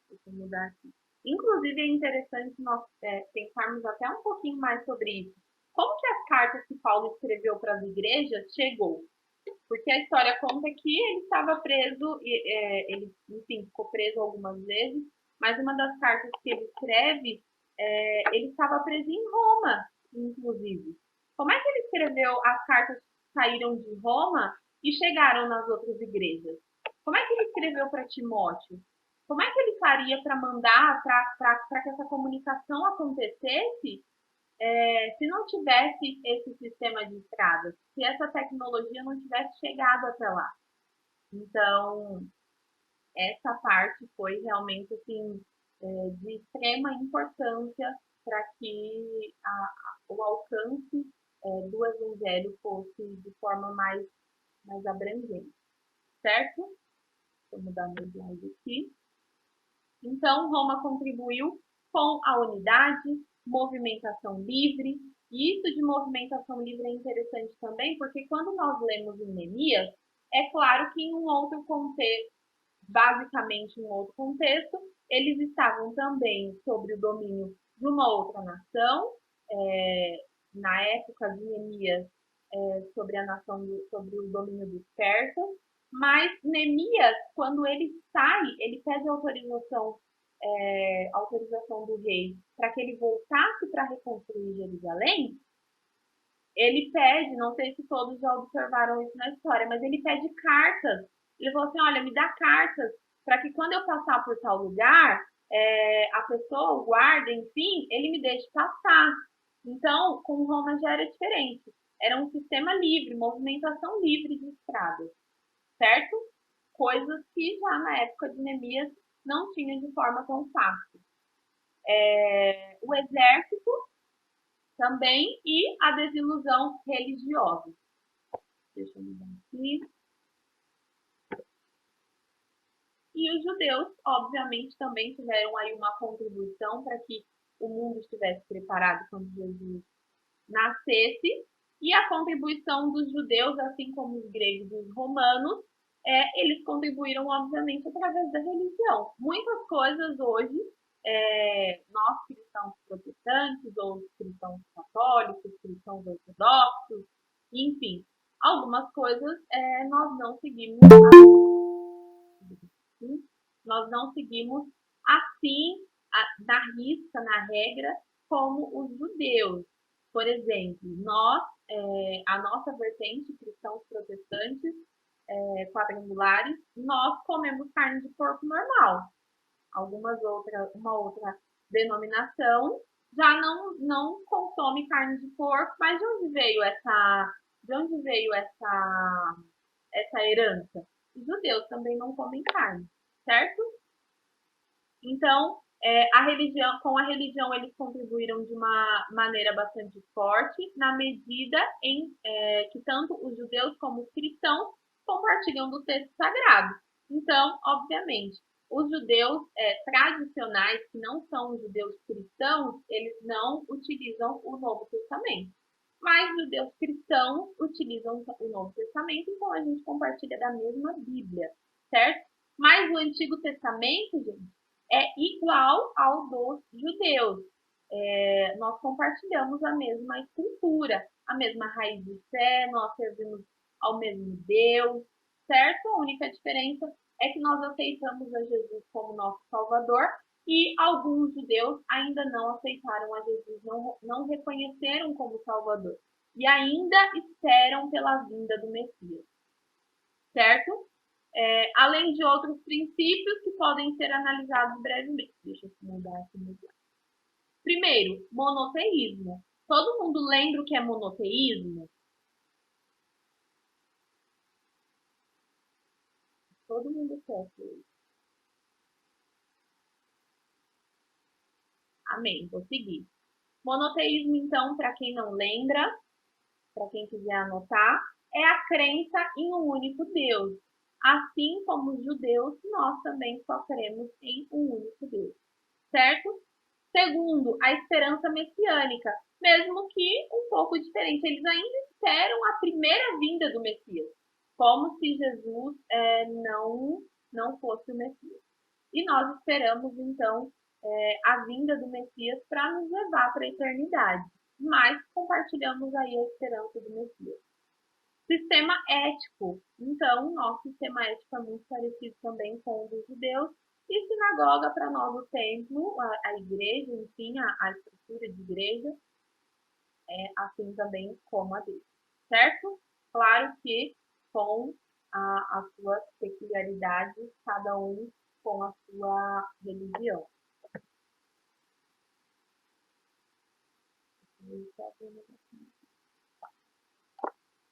Deixa eu mudar aqui. Inclusive, é interessante nós pensarmos até um pouquinho mais sobre isso. Como que as cartas que Paulo escreveu para as igrejas chegou? Porque a história conta que ele estava preso, ele, enfim, ficou preso algumas vezes, mas uma das cartas que ele escreve, ele estava preso em Roma, inclusive. Como é que ele escreveu as cartas que saíram de Roma e chegaram nas outras igrejas? Como é que ele escreveu para Timóteo? Como é que ele faria para mandar, para que essa comunicação acontecesse se não tivesse esse sistema de estradas, se essa tecnologia não tivesse chegado até lá? Então, essa parte foi realmente assim, de extrema importância para que o alcance do evangelho fosse de forma mais abrangente, certo? Vou mudar meu slide aqui. Então, Roma contribuiu com a unidade, movimentação livre. E isso de movimentação livre é interessante também, porque quando nós lemos em Neemias, é claro que em um outro contexto, basicamente em um outro contexto, eles estavam também sob o domínio de uma outra nação, na época de Neemias, sobre a nação, sobre o domínio dos persas, mas Neemias, quando ele sai, ele pede autorização do rei para que ele voltasse para reconstruir Jerusalém. Ele pede, não sei se todos já observaram isso na história, mas ele pede cartas. Ele falou assim: olha, me dá cartas para que quando eu passar por tal lugar, a pessoa, o guarda, enfim, ele me deixe passar. Então, com Roma já era diferente. Era um sistema livre, movimentação livre de estradas, certo? Coisas que já na época de Neemias não tinha de forma tão fácil. O exército também e a desilusão religiosa. Deixa eu mudar aqui. E os judeus, obviamente, também tiveram aí uma contribuição para que o mundo estivesse preparado quando Jesus nascesse, e a contribuição dos judeus, assim como os gregos e os romanos, eles contribuíram, obviamente, através da religião. Muitas coisas hoje, nós cristãos protestantes, ou cristãos católicos, cristãos ortodoxos, enfim, algumas coisas nós não seguimos assim, na risca, na regra, como os judeus. Por exemplo, a nossa vertente, cristãos protestantes, quadrangulares, nós comemos carne de porco normal. Uma outra denominação já não consome carne de porco, mas de onde veio essa herança? Os judeus também não comem carne, certo? Então, com a religião eles contribuíram de uma maneira bastante forte, na medida em que tanto os judeus como os cristãos compartilham do texto sagrado. Então, obviamente, os judeus tradicionais, que não são os judeus cristãos, eles não utilizam o Novo Testamento. Mas os judeus cristãos utilizam o Novo Testamento, então a gente compartilha da mesma Bíblia, certo? Mas o Antigo Testamento, gente, é igual ao dos judeus. Nós compartilhamos a mesma escritura, a mesma raiz de fé, nós servimos ao mesmo Deus, certo? A única diferença é que nós aceitamos a Jesus como nosso Salvador e alguns judeus ainda não aceitaram a Jesus, não reconheceram como Salvador e ainda esperam pela vinda do Messias, certo? Além de outros princípios que podem ser analisados brevemente. Deixa eu mudar aqui no slide. Primeiro, monoteísmo. Todo mundo lembra o que é monoteísmo? Todo mundo quer isso. Amém, vou seguir. Monoteísmo, então, para quem não lembra, para quem quiser anotar, é a crença em um único Deus. Assim como os judeus, nós também só cremos em um único Deus, certo? Segundo, a esperança messiânica, mesmo que um pouco diferente. Eles ainda esperam a primeira vinda do Messias, como se Jesus não fosse o Messias. E nós esperamos, então, a vinda do Messias para nos levar para a eternidade. Mas compartilhamos aí a esperança do Messias. Sistema ético. Então, nosso sistema ético é muito parecido também com o dos judeus. E sinagoga, para nós, o templo, a igreja, enfim, a estrutura de igreja, é assim também como a deles, certo? Claro que com as suas peculiaridades, cada um com a sua religião.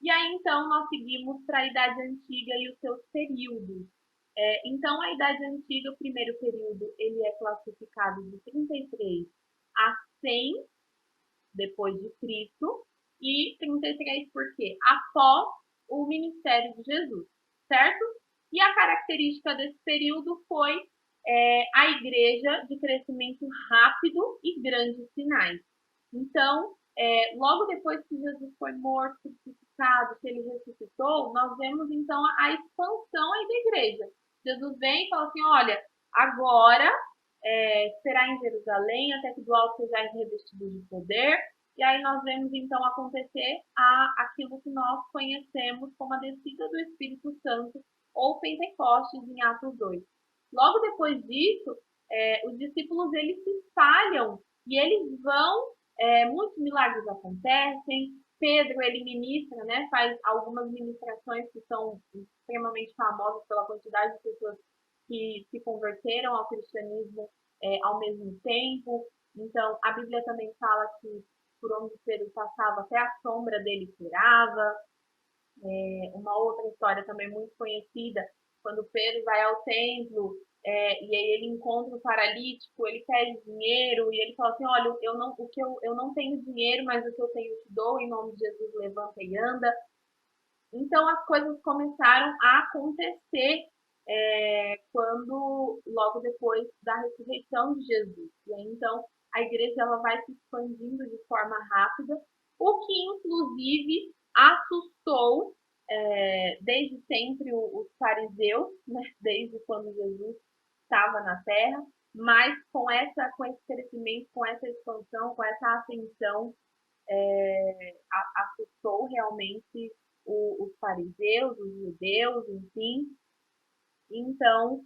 E aí, então, nós seguimos para a Idade Antiga e os seus períodos. Então, a Idade Antiga, o primeiro período, ele é classificado de 33 a 100 depois de Cristo, e 33 por quê? Após o ministério de Jesus, certo? E a característica desse período foi a igreja de crescimento rápido e grandes sinais. Então, logo depois que Jesus foi morto, crucificado, que ele ressuscitou, nós vemos então a expansão aí da igreja. Jesus vem e fala assim, olha, agora será em Jerusalém, até que do alto sejais revestidos de poder. E aí nós vemos então acontecer aquilo que nós conhecemos como a descida do Espírito Santo ou Pentecostes em Atos 2. Logo depois disso, os discípulos eles se espalham e eles vão, muitos milagres acontecem. Pedro, ele ministra, né, faz algumas ministrações que são extremamente famosas pela quantidade de pessoas que se converteram ao cristianismo ao mesmo tempo. Então, a Bíblia também fala que por onde Pedro passava, até a sombra dele curava. Uma outra história também muito conhecida, quando Pedro vai ao templo e aí ele encontra o paralítico, ele pede dinheiro e ele fala assim, olha, eu não tenho dinheiro, mas o que eu tenho eu te dou, em nome de Jesus levanta e anda. Então as coisas começaram a acontecer quando logo depois da ressurreição de Jesus. E aí, então a igreja ela vai se expandindo de forma rápida, o que inclusive assustou desde sempre os fariseus, né? Desde quando Jesus estava na Terra, mas com esse crescimento, com essa expansão, com essa ascensão, assustou realmente os fariseus, os judeus, enfim. Então,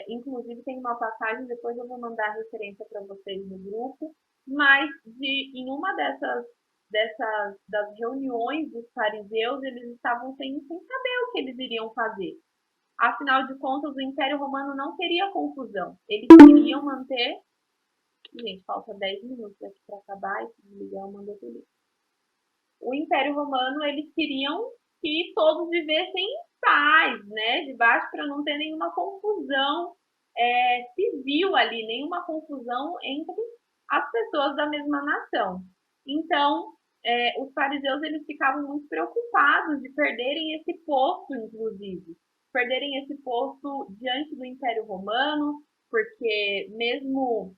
inclusive tem uma passagem, depois eu vou mandar a referência para vocês no grupo, mas em uma das reuniões dos fariseus, eles estavam sem saber o que eles iriam fazer. Afinal de contas, o Império Romano não queria confusão. Eles queriam manter... Gente, falta 10 minutos aqui para acabar, e se desligar eu mando outro livro. O Império Romano, eles queriam que todos vivessem em paz, né? De baixo, para não ter nenhuma confusão civil ali, nenhuma confusão entre as pessoas da mesma nação. Então, os fariseus, eles ficavam muito preocupados de perderem esse posto, inclusive. Perderem esse posto diante do Império Romano, porque mesmo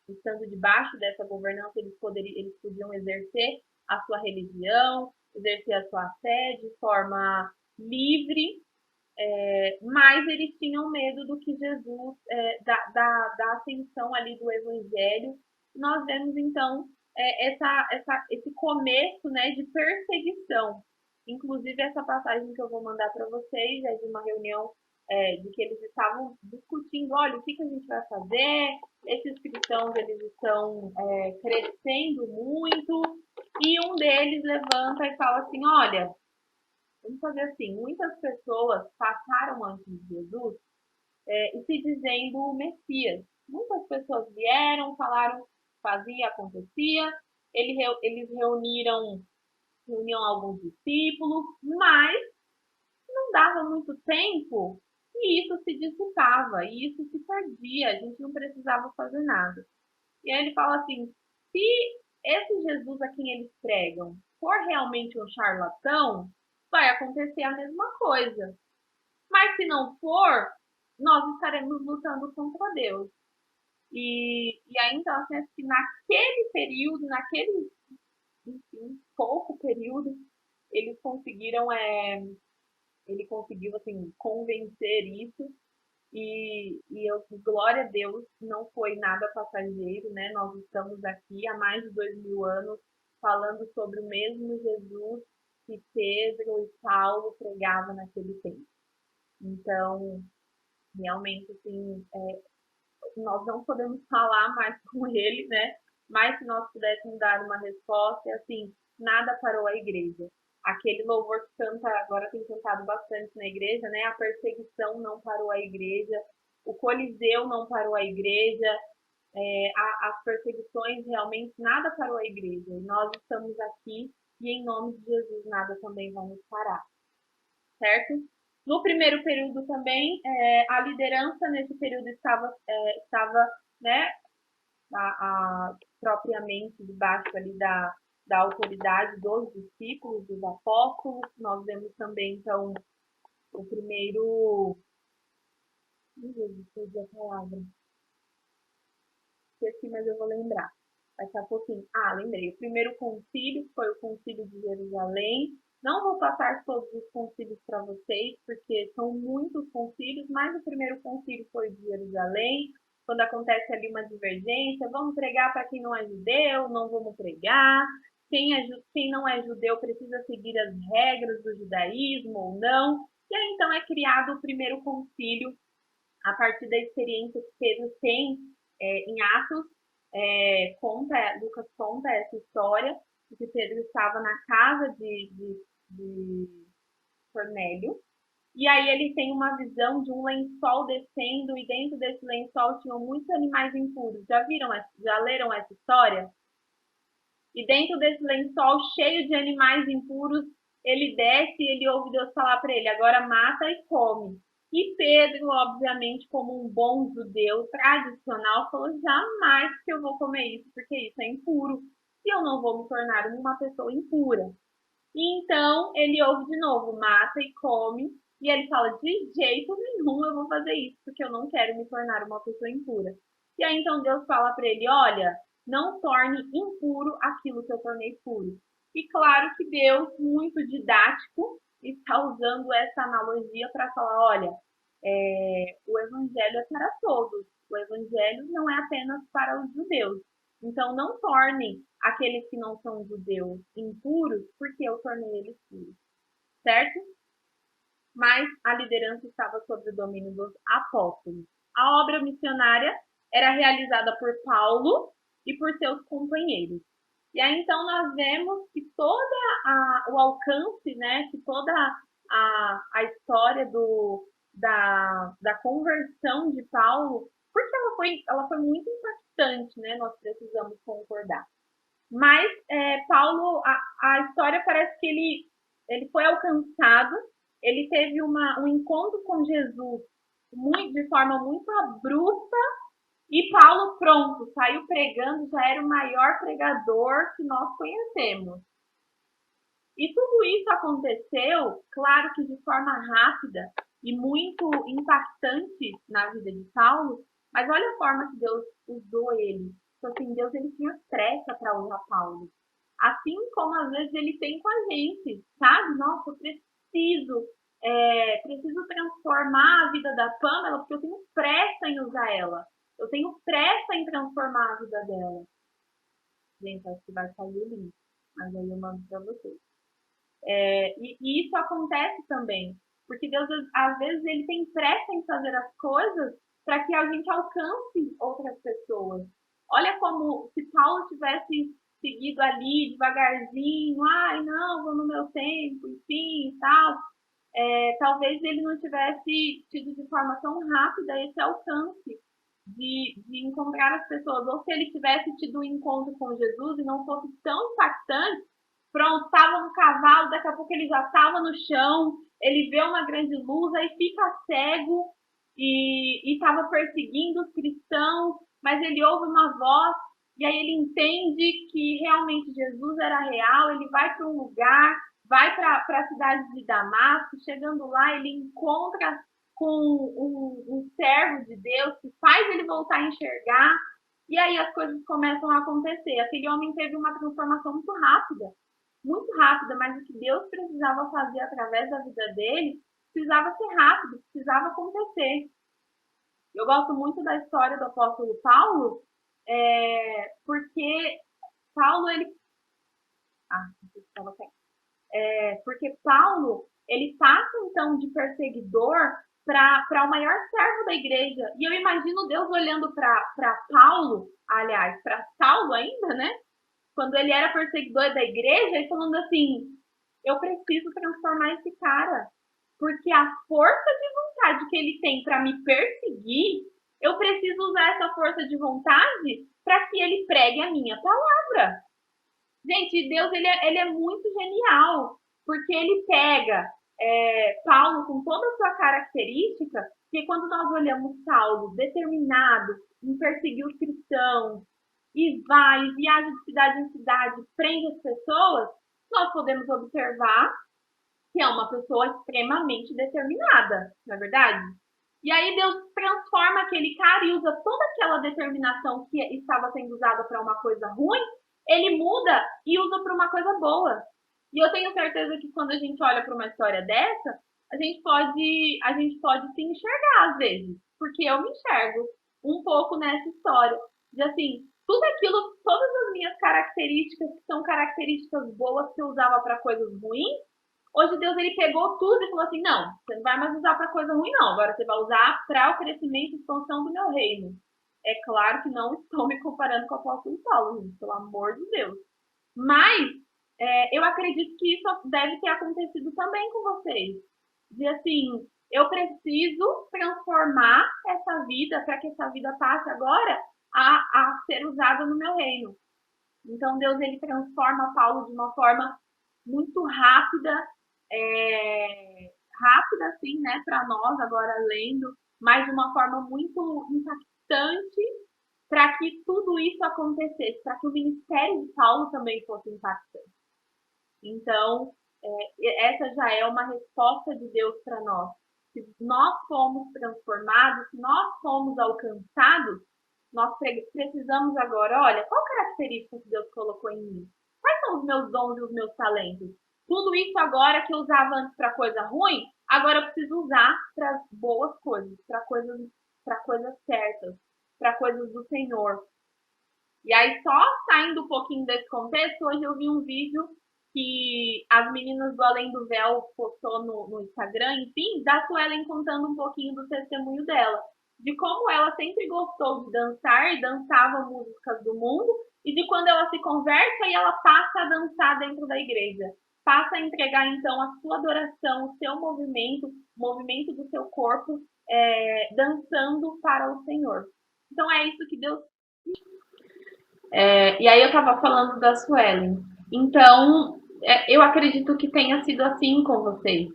estando debaixo dessa governança, eles podiam exercer a sua religião, exercer a sua fé de forma livre, mas eles tinham medo do que Jesus, da ascensão ali do Evangelho. Nós vemos, então, esse começo, né, de perseguição. Inclusive, essa passagem que eu vou mandar para vocês é de uma reunião de que eles estavam discutindo, olha, o que a gente vai fazer? Esses cristãos, eles estão crescendo muito, e um deles levanta e fala assim, olha, vamos fazer assim, muitas pessoas passaram antes de Jesus e se dizendo Messias. Muitas pessoas vieram, falaram, fazia, acontecia, eles reuniram alguns discípulos, mas não dava muito tempo e isso se dissipava, e isso se perdia, a gente não precisava fazer nada. E aí ele fala assim, se esse Jesus a quem eles pregam for realmente um charlatão, vai acontecer a mesma coisa. Mas se não for, nós estaremos lutando contra Deus. E aí, então, assim, acho que naquele período, enfim, pouco período, ele conseguiu, assim, convencer isso. E glória a Deus, não foi nada passageiro, né? Nós estamos aqui há mais de 2000 anos falando sobre o mesmo Jesus que Pedro e Paulo pregavam naquele tempo. Então, realmente, assim, nós não podemos falar mais com ele, né? Mas se nós pudéssemos dar uma resposta, é assim, nada parou a igreja. Aquele louvor que canta, agora tem cantado bastante na igreja, né? A perseguição não parou a igreja, o Coliseu não parou a igreja, as perseguições realmente nada parou a igreja. E nós estamos aqui e em nome de Jesus nada também vai nos parar, certo? No primeiro período também, a liderança nesse período estava né, propriamente debaixo ali da autoridade dos discípulos, dos apóstolos. Nós vemos também, então, o primeiro... Meu Deus, perdi a palavra. Esqueci, mas eu vou lembrar. Daqui a pouquinho. Lembrei. O primeiro concílio foi o concílio de Jerusalém. Não vou passar todos os concílios para vocês, porque são muitos concílios, mas o primeiro concílio foi de Jerusalém, quando acontece ali uma divergência, vamos pregar para quem não é judeu, não vamos pregar, quem não é judeu precisa seguir as regras do judaísmo ou não, e aí então é criado o primeiro concílio, a partir da experiência que Pedro tem em Atos, Lucas conta essa história, de que Pedro estava na casa de Cornélio, e aí ele tem uma visão de um lençol descendo, e dentro desse lençol tinham muitos animais impuros. Já leram essa história? E dentro desse lençol cheio de animais impuros, ele desce e ele ouve Deus falar para ele, agora mata e come. E Pedro, obviamente, como um bom judeu tradicional, falou, jamais que eu vou comer isso, porque isso é impuro. E eu não vou me tornar uma pessoa impura. E então, ele ouve de novo, mata e come. E ele fala, de jeito nenhum eu vou fazer isso, porque eu não quero me tornar uma pessoa impura. E aí então Deus fala para ele, olha, não torne impuro aquilo que eu tornei puro. E claro que Deus, muito didático, está usando essa analogia para falar, olha, o evangelho é para todos. O evangelho não é apenas para os judeus. Então não tornem aqueles que não são judeus impuros, porque eu tornei eles puros. Certo? Mas a liderança estava sob o domínio dos apóstolos. A obra missionária era realizada por Paulo e por seus companheiros. E aí então nós vemos que o alcance, né, que toda a história da conversão de Paulo, porque ela foi muito impactante, né, nós precisamos concordar. Mas Paulo, a história parece que ele foi alcançado, ele teve um encontro com Jesus de forma muito abrupta, e Paulo, pronto, saiu pregando, já era o maior pregador que nós conhecemos. E tudo isso aconteceu, claro que de forma rápida e muito impactante na vida de Paulo, mas olha a forma que Deus usou ele. Então, assim, Deus ele tinha pressa para usar Paulo. Assim como às vezes ele tem com a gente, sabe? Nossa, eu preciso transformar a vida da Pamela porque eu tenho pressa em usar ela. Eu tenho pressa em transformar a vida dela. Gente, acho que vai sair o link, mas aí eu mando para vocês. E isso acontece também, porque Deus, às vezes, ele tem pressa em fazer as coisas para que a gente alcance outras pessoas. Olha como se Paulo tivesse seguido ali devagarzinho, ai, não, vou no meu tempo, enfim, e tal. Talvez ele não tivesse tido de forma tão rápida esse alcance de encontrar as pessoas, ou se ele tivesse tido um encontro com Jesus e não fosse tão impactante, pronto, estava no cavalo, daqui a pouco ele já estava no chão, ele vê uma grande luz, aí fica cego e estava perseguindo os cristãos, mas ele ouve uma voz e aí ele entende que realmente Jesus era real, ele vai para um lugar, vai para a cidade de Damasco, chegando lá ele encontra com um servo de Deus que faz ele voltar a enxergar, e aí as coisas começam a acontecer. Aquele homem teve uma transformação muito rápida, mas o que Deus precisava fazer através da vida dele precisava ser rápido, precisava acontecer. Eu gosto muito da história do apóstolo Paulo, porque Paulo, ele... não sei se estava porque Paulo, ele passa então de perseguidor para o maior servo da igreja. E eu imagino Deus olhando para Paulo, aliás, para Saulo ainda, né? Quando ele era perseguidor da igreja, e falando assim, eu preciso transformar esse cara, porque a força de vontade que ele tem para me perseguir, eu preciso usar essa força de vontade para que ele pregue a minha palavra. Gente, Deus ele é muito genial, porque ele pega Paulo com toda a sua característica, que quando nós olhamos Saulo determinado em perseguir os cristãos, e vai, e viaja de cidade em cidade, prende as pessoas, nós podemos observar que é uma pessoa extremamente determinada, não é verdade? E aí Deus transforma aquele cara e usa toda aquela determinação que estava sendo usada para uma coisa ruim, ele muda e usa para uma coisa boa. E eu tenho certeza que quando a gente olha para uma história dessa, a gente pode se enxergar às vezes, porque eu me enxergo um pouco nessa história. De assim, tudo aquilo, todas as minhas características que são características boas que eu usava para coisas ruins, hoje Deus ele pegou tudo e falou assim, não, você não vai mais usar para coisa ruim não, agora você vai usar para o crescimento e expansão do meu reino. É claro que não estou me comparando com o apóstolo Paulo, gente, pelo amor de Deus. Mas eu acredito que isso deve ter acontecido também com vocês. De assim, eu preciso transformar essa vida para que essa vida passe agora a ser usada no meu reino. Então Deus ele transforma Paulo de uma forma muito rápida, rápida assim, né, para nós agora lendo, mas de uma forma muito impactante para que tudo isso acontecesse, para que o ministério de Paulo também fosse impactante. Então, essa já é uma resposta de Deus para nós. Se nós fomos transformados, se nós fomos alcançados, Nós precisamos agora, olha, qual característica que Deus colocou em mim? Quais são os meus dons e os meus talentos? Tudo isso agora que eu usava antes para coisa ruim, agora eu preciso usar para boas coisas, para coisas certas, para coisas do Senhor. E aí, só saindo um pouquinho desse contexto, hoje eu vi um vídeo que as meninas do Além do Véu postou no Instagram, enfim, da Suelen contando um pouquinho do testemunho dela, de como ela sempre gostou de dançar e dançava músicas do mundo, e de quando ela se converte e ela passa a dançar dentro da igreja, passa a entregar então a sua adoração, o seu movimento, o movimento do seu corpo, dançando para o Senhor. Então é isso que Deus. E aí eu estava falando da Suelen. Então, eu acredito que tenha sido assim com vocês.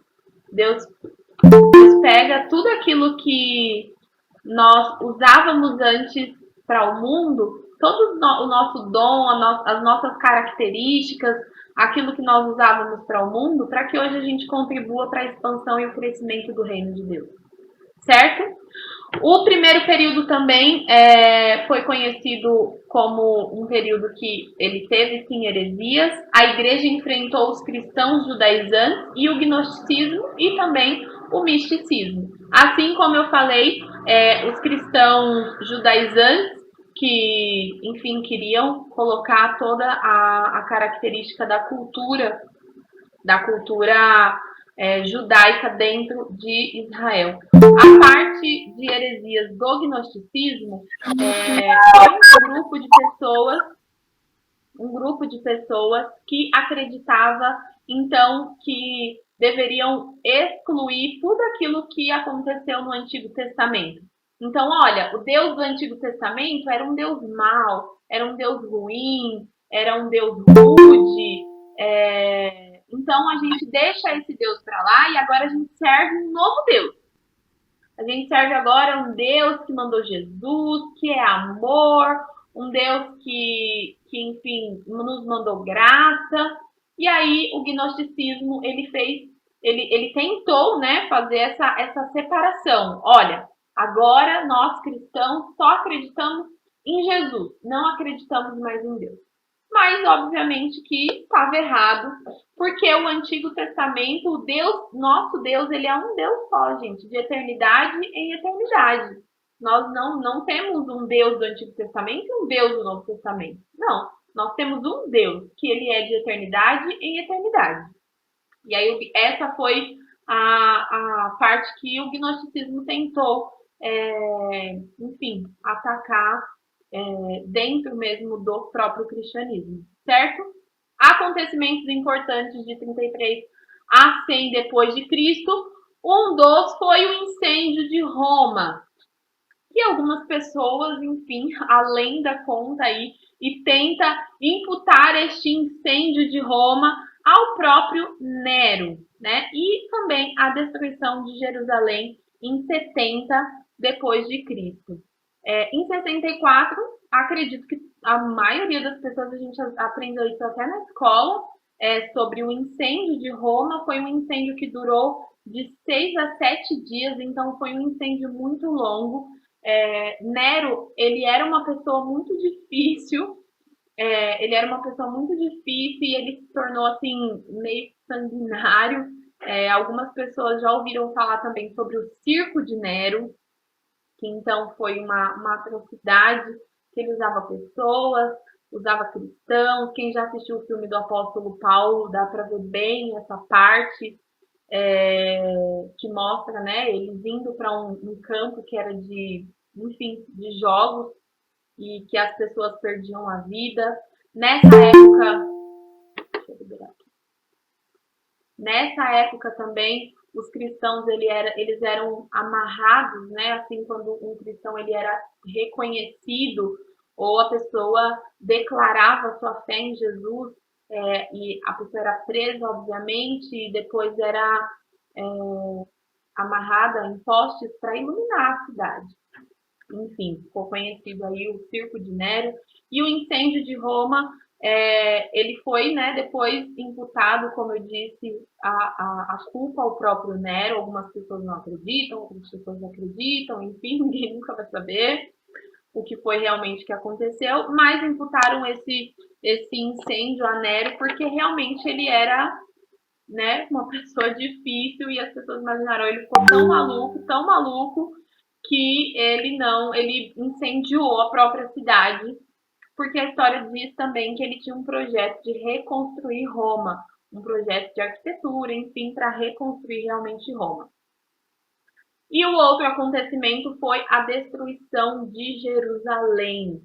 Deus pega tudo aquilo que nós usávamos antes para o mundo, todo o nosso dom, as nossas características, aquilo que nós usávamos para o mundo, para que hoje a gente contribua para a expansão e o crescimento do reino de Deus. Certo? O primeiro período também foi conhecido como um período que ele teve, sim, heresias. A igreja enfrentou os cristãos judaizantes e o gnosticismo e também o misticismo. Assim como eu falei, os cristãos judaizantes que, enfim, queriam colocar toda a característica da cultura judaica dentro de Israel. A parte de heresias do gnosticismo foi um grupo de pessoas que acreditava então que deveriam excluir tudo aquilo que aconteceu no Antigo Testamento. Então, olha, o Deus do Antigo Testamento era um Deus mau, era um Deus ruim, era um Deus rude, então a gente deixa esse Deus para lá e agora a gente serve um novo Deus. A gente serve agora um Deus que mandou Jesus, que é amor, um Deus que enfim, nos mandou graça. E aí o gnosticismo, ele tentou, né, fazer essa separação. Olha, agora nós cristãos só acreditamos em Jesus, não acreditamos mais em Deus. Mas, obviamente, que estava errado, porque o Antigo Testamento, o Deus, nosso Deus, ele é um Deus só, gente, de eternidade em eternidade. Nós não temos um Deus do Antigo Testamento e um Deus do Novo Testamento. Não, nós temos um Deus, que ele é de eternidade em eternidade. E aí, essa foi a parte que o gnosticismo tentou, enfim, atacar dentro mesmo do próprio cristianismo, certo? Acontecimentos importantes de 33 a 100 depois de Cristo, um dos foi o incêndio de Roma, que algumas pessoas, enfim, além da conta aí, e tenta imputar este incêndio de Roma ao próprio Nero, né? E também a destruição de Jerusalém em 70 depois de Cristo. Em 64, acredito que a maioria das pessoas, a gente aprendeu isso até na escola, sobre o incêndio de Roma. Foi um incêndio que durou de 6 a 7 dias, então foi um incêndio muito longo. Nero, ele era uma pessoa muito difícil, e ele se tornou, assim, meio sanguinário. Algumas pessoas já ouviram falar também sobre o circo de Nero, que então foi uma atrocidade, que ele usava pessoas, usava cristãos. Quem já assistiu o filme do apóstolo Paulo, dá para ver bem essa parte, que mostra, né, eles indo para um campo que era de jogos, e que as pessoas perdiam a vida. Nessa época também, os cristãos eles eram amarrados, né? Assim, quando um cristão ele era reconhecido, ou a pessoa declarava sua fé em Jesus, e a pessoa era presa, obviamente, e depois era amarrada em postes para iluminar a cidade. Enfim, ficou conhecido aí o circo de Nero. E o incêndio de Roma, ele foi, né, depois imputado, como eu disse, a culpa ao próprio Nero. Algumas pessoas não acreditam, outras pessoas acreditam, enfim, ninguém nunca vai saber. o que foi realmente que aconteceu, mas imputaram esse incêndio a Nero porque realmente ele era, né, uma pessoa difícil e as pessoas imaginaram, ele ficou tão maluco que ele incendiou a própria cidade, porque a história diz também que ele tinha um projeto de reconstruir Roma, um projeto de arquitetura, enfim, para reconstruir realmente Roma. E o outro acontecimento foi a destruição de Jerusalém,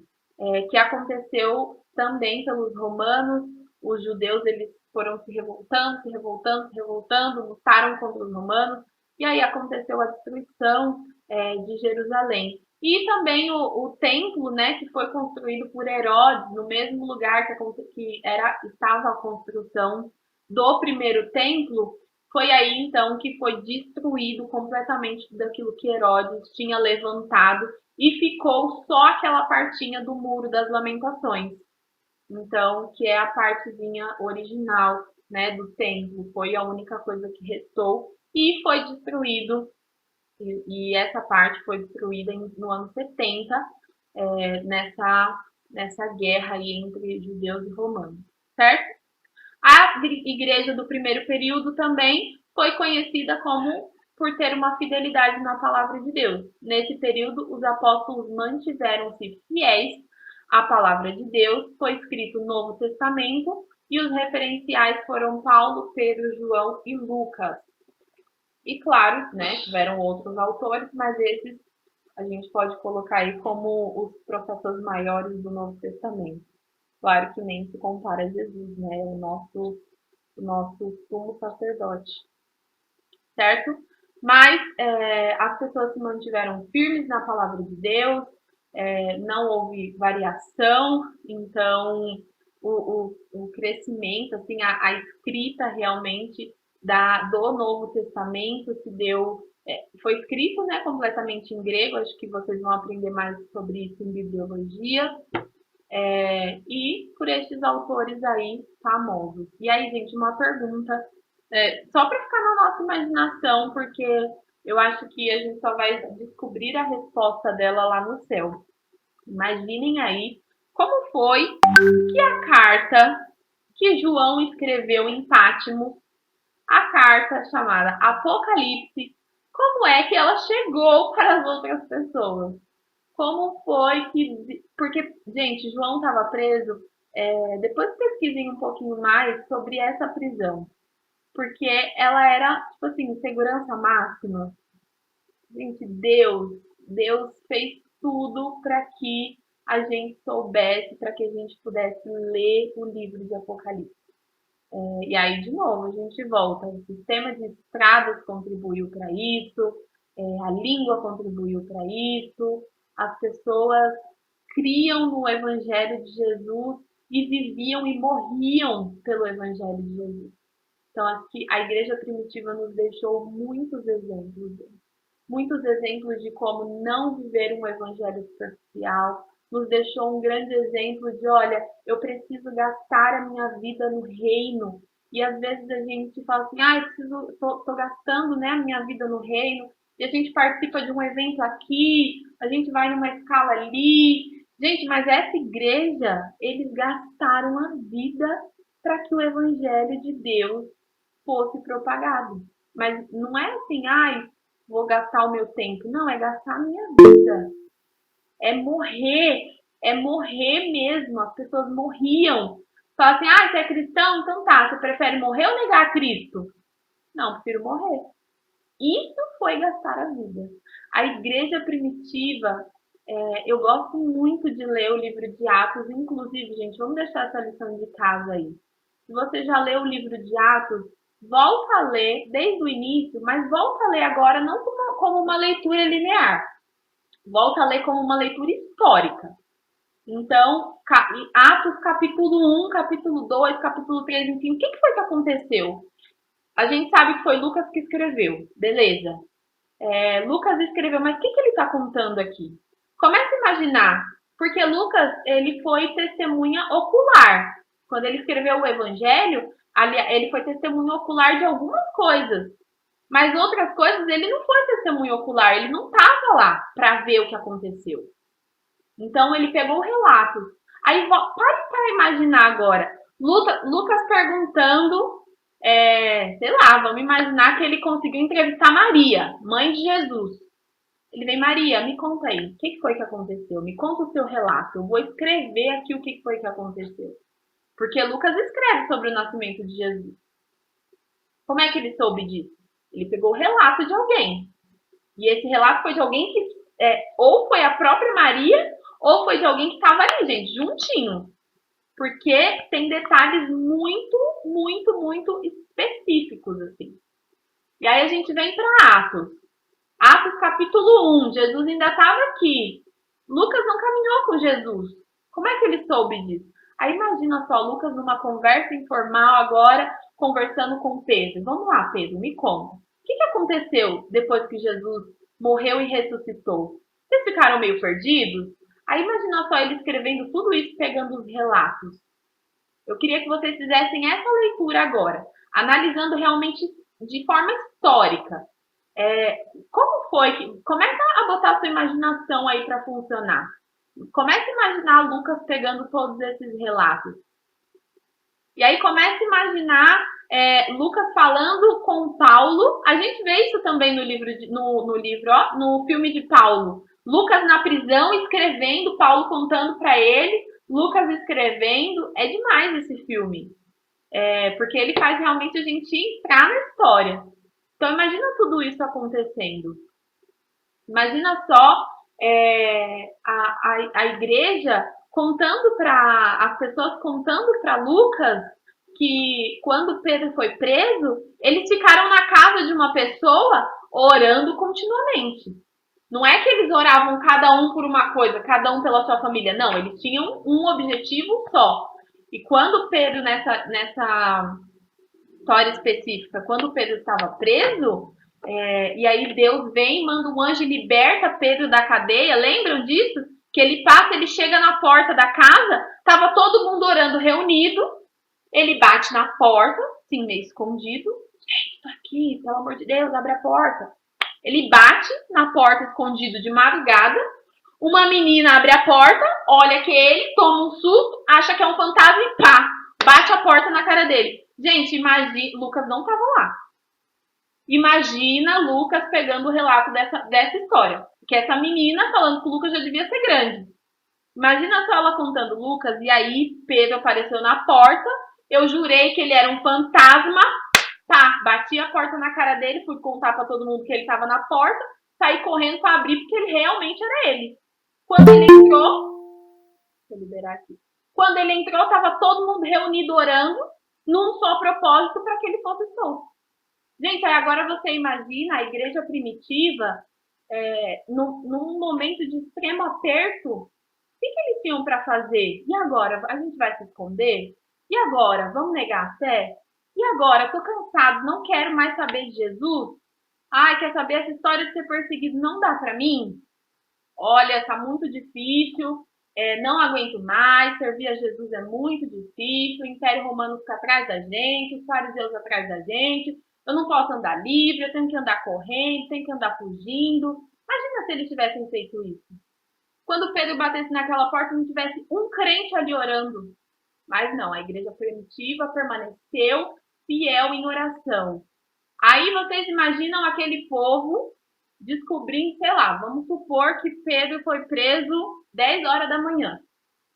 que aconteceu também pelos romanos. Os judeus eles foram se revoltando, lutaram contra os romanos, e aí aconteceu a destruição de Jerusalém. E também o templo, né, que foi construído por Herodes, no mesmo lugar que estava a construção do primeiro templo, foi aí, então, que foi destruído completamente daquilo que Herodes tinha levantado e ficou só aquela partinha do Muro das Lamentações. Então, que é a partezinha original, né, do templo. Foi a única coisa que restou e foi destruído. E essa parte foi destruída no ano 70, nessa guerra aí entre judeus e romanos, certo? A igreja do primeiro período também foi conhecida como por ter uma fidelidade na palavra de Deus. Nesse período, os apóstolos mantiveram-se fiéis à palavra de Deus, foi escrito o Novo Testamento e os referenciais foram Paulo, Pedro, João e Lucas. E claro, né, tiveram outros autores, mas esses a gente pode colocar aí como os professores maiores do Novo Testamento. Claro que nem se compara a Jesus, né? O nosso sumo sacerdote, certo? Mas as pessoas se mantiveram firmes na palavra de Deus, não houve variação, então o crescimento, assim, a escrita realmente do Novo Testamento se deu, foi escrito, né, completamente em grego, acho que vocês vão aprender mais sobre isso em bibliologia, e por esses autores aí famosos. E aí, gente, uma pergunta, só para ficar na nossa imaginação, porque eu acho que a gente só vai descobrir a resposta dela lá no céu. Imaginem aí como foi que a carta que João escreveu em Patmos, a carta chamada Apocalipse, como é que ela chegou para as outras pessoas? Como foi que... Porque, gente, João estava preso. Depois pesquisem um pouquinho mais sobre essa prisão. Porque ela era, tipo assim, segurança máxima. Gente, Deus fez tudo para que a gente soubesse, para que a gente pudesse ler o livro de Apocalipse. E aí, de novo, a gente volta. O sistema de estradas contribuiu para isso, a língua contribuiu para isso, as pessoas criam no Evangelho de Jesus e viviam e morriam pelo Evangelho de Jesus. Então, acho que a igreja primitiva nos deixou muitos exemplos de como não viver um evangelho superficial, nos deixou um grande exemplo de, olha, eu preciso gastar a minha vida no reino. E às vezes a gente fala assim, tô gastando, né, a minha vida no reino, e a gente participa de um evento aqui, a gente vai numa escala ali. Gente, mas essa igreja, eles gastaram a vida para que o evangelho de Deus fosse propagado. Mas não é assim, vou gastar o meu tempo. Não, é gastar a minha vida. É morrer mesmo. As pessoas morriam. Fala assim, você é cristão? Então tá, você prefere morrer ou negar Cristo? Não, prefiro morrer. Isso foi gastar a vida. A igreja primitiva, eu gosto muito de ler o livro de Atos, inclusive, gente, vamos deixar essa lição de casa aí. Se você já leu o livro de Atos, volta a ler desde o início, mas volta a ler agora não como uma leitura linear. Volta a ler como uma leitura histórica. Então, Atos capítulo 1, capítulo 2, capítulo 3, enfim, o que foi que aconteceu? A gente sabe que foi Lucas que escreveu, beleza. Lucas escreveu, mas o que ele está contando aqui? Comece a imaginar, porque Lucas ele foi testemunha ocular. Quando ele escreveu o Evangelho, ele foi testemunha ocular de algumas coisas. Mas outras coisas ele não foi testemunha ocular, ele não estava lá para ver o que aconteceu. Então, ele pegou relatos. Aí, pare para imaginar agora. Lucas perguntando, sei lá, vamos imaginar que ele conseguiu entrevistar Maria, mãe de Jesus. Ele vem, Maria, me conta aí, o que foi que aconteceu? Me conta o seu relato. Eu vou escrever aqui o que foi que aconteceu. Porque Lucas escreve sobre o nascimento de Jesus. Como é que ele soube disso? Ele pegou o relato de alguém. E esse relato foi de alguém que ou foi a própria Maria, ou foi de alguém que estava ali, gente, juntinho. Porque tem detalhes muito, muito, muito específicos, assim. E aí a gente vem para Atos. Atos capítulo 1, Jesus ainda estava aqui. Lucas não caminhou com Jesus. Como é que ele soube disso? Aí imagina só, Lucas numa conversa informal agora, conversando com Pedro. Vamos lá, Pedro, me conta. O que aconteceu depois que Jesus morreu e ressuscitou? Vocês ficaram meio perdidos? Aí imagina só ele escrevendo tudo isso, pegando os relatos. Eu queria que vocês fizessem essa leitura agora, analisando realmente de forma histórica. Como foi que... Começa a botar a sua imaginação aí para funcionar. Começa a imaginar Lucas pegando todos esses relatos. E aí começa a imaginar Lucas falando com Paulo. A gente vê isso também no livro, no filme de Paulo. Lucas na prisão escrevendo, Paulo contando para ele, Lucas escrevendo. É demais esse filme. Porque ele faz realmente a gente entrar na história. Então imagina tudo isso acontecendo. Imagina só a igreja contando para as pessoas, contando para Lucas que quando Pedro foi preso, eles ficaram na casa de uma pessoa orando continuamente. Não é que eles oravam cada um por uma coisa, cada um pela sua família. Não, eles tinham um objetivo só. E quando Pedro, nessa história específica, quando Pedro estava preso, e aí Deus vem, manda um anjo e liberta Pedro da cadeia. Lembram disso? Que ele passa, ele chega na porta da casa, estava todo mundo orando reunido, ele bate na porta, assim, meio escondido. Gente, tô aqui, pelo amor de Deus, abre a porta. Ele bate na porta escondido de madrugada, uma menina abre a porta, olha que ele, toma um susto, acha que é um fantasma e pá, bate a porta na cara dele. Gente, imagina, Lucas não estava lá. Imagina Lucas pegando o relato dessa história. Que essa menina falando que o Lucas já devia ser grande. Imagina só ela contando Lucas, e aí Pedro apareceu na porta, eu jurei que ele era um fantasma, pá, bati a porta na cara dele, fui contar pra todo mundo que ele tava na porta, saí correndo pra abrir porque ele realmente era ele. Quando ele entrou, deixa eu liberar aqui. Quando ele entrou, tava todo mundo reunido orando, num só propósito para que ele fosse solto. Gente, aí agora você imagina a igreja primitiva, num momento de extremo aperto, o que eles tinham para fazer? E agora? A gente vai se esconder? E agora? Vamos negar a fé? E agora? Estou cansado, não quero mais saber de Jesus? Ai, quer saber essa história de ser perseguido? Não dá para mim? Olha, está muito difícil, não aguento mais, servir a Jesus é muito difícil, o Império Romano fica atrás da gente, os fariseus atrás da gente, eu não posso andar livre, eu tenho que andar correndo, tenho que andar fugindo. Imagina se eles tivessem feito isso. Quando Pedro batesse naquela porta, não tivesse um crente ali orando. Mas não, a igreja primitiva permaneceu fiel em oração. Aí vocês imaginam aquele povo descobrindo, sei lá, vamos supor que Pedro foi preso 10 horas da manhã.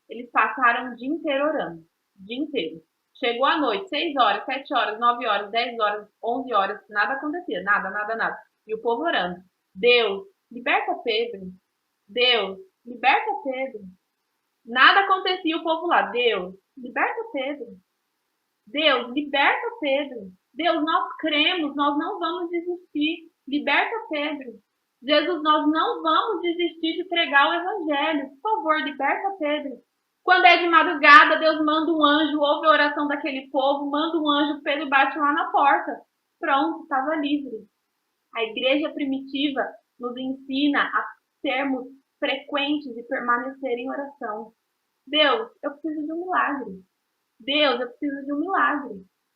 Eles passaram o dia inteiro orando. O dia inteiro. Chegou a noite, 6 horas, 7 horas, 9 horas, 10 horas, 11 horas, nada acontecia, nada, nada, nada. E o povo orando. Deus, liberta Pedro. Deus, liberta Pedro. Nada acontecia, o povo lá. Deus, liberta Pedro. Deus, liberta Pedro. Deus, nós cremos, nós não vamos desistir. Liberta Pedro. Jesus, nós não vamos desistir de pregar o evangelho. Por favor, liberta Pedro. Quando é de madrugada, Deus manda um anjo, ouve a oração daquele povo, manda um anjo, Pedro bate lá na porta. Pronto, estava livre. A igreja primitiva nos ensina a sermos frequentes e permanecer em oração. Deus, eu preciso de um milagre. Deus, eu preciso de um milagre.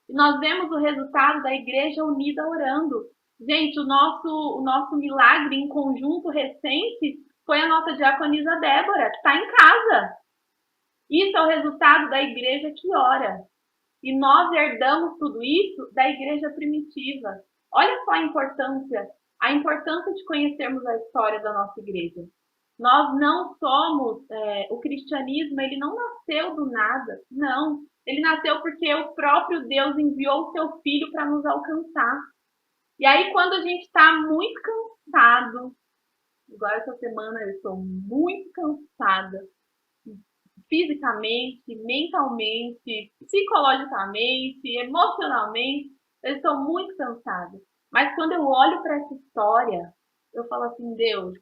E nós vemos o resultado da igreja unida orando. Gente, o nosso milagre em conjunto recente foi a nossa diaconisa Débora, que está em casa. Isso é o resultado da igreja que ora. E nós herdamos tudo isso da igreja primitiva. Olha só a importância de conhecermos a história da nossa igreja. Nós não somos, o cristianismo, ele não nasceu do nada, não. Ele nasceu porque o próprio Deus enviou o seu Filho para nos alcançar. E aí, quando a gente está muito cansado, igual essa semana eu estou muito cansada, fisicamente, mentalmente, psicologicamente, emocionalmente, eu estou muito cansada. Mas quando eu olho para essa história, eu falo assim, Deus,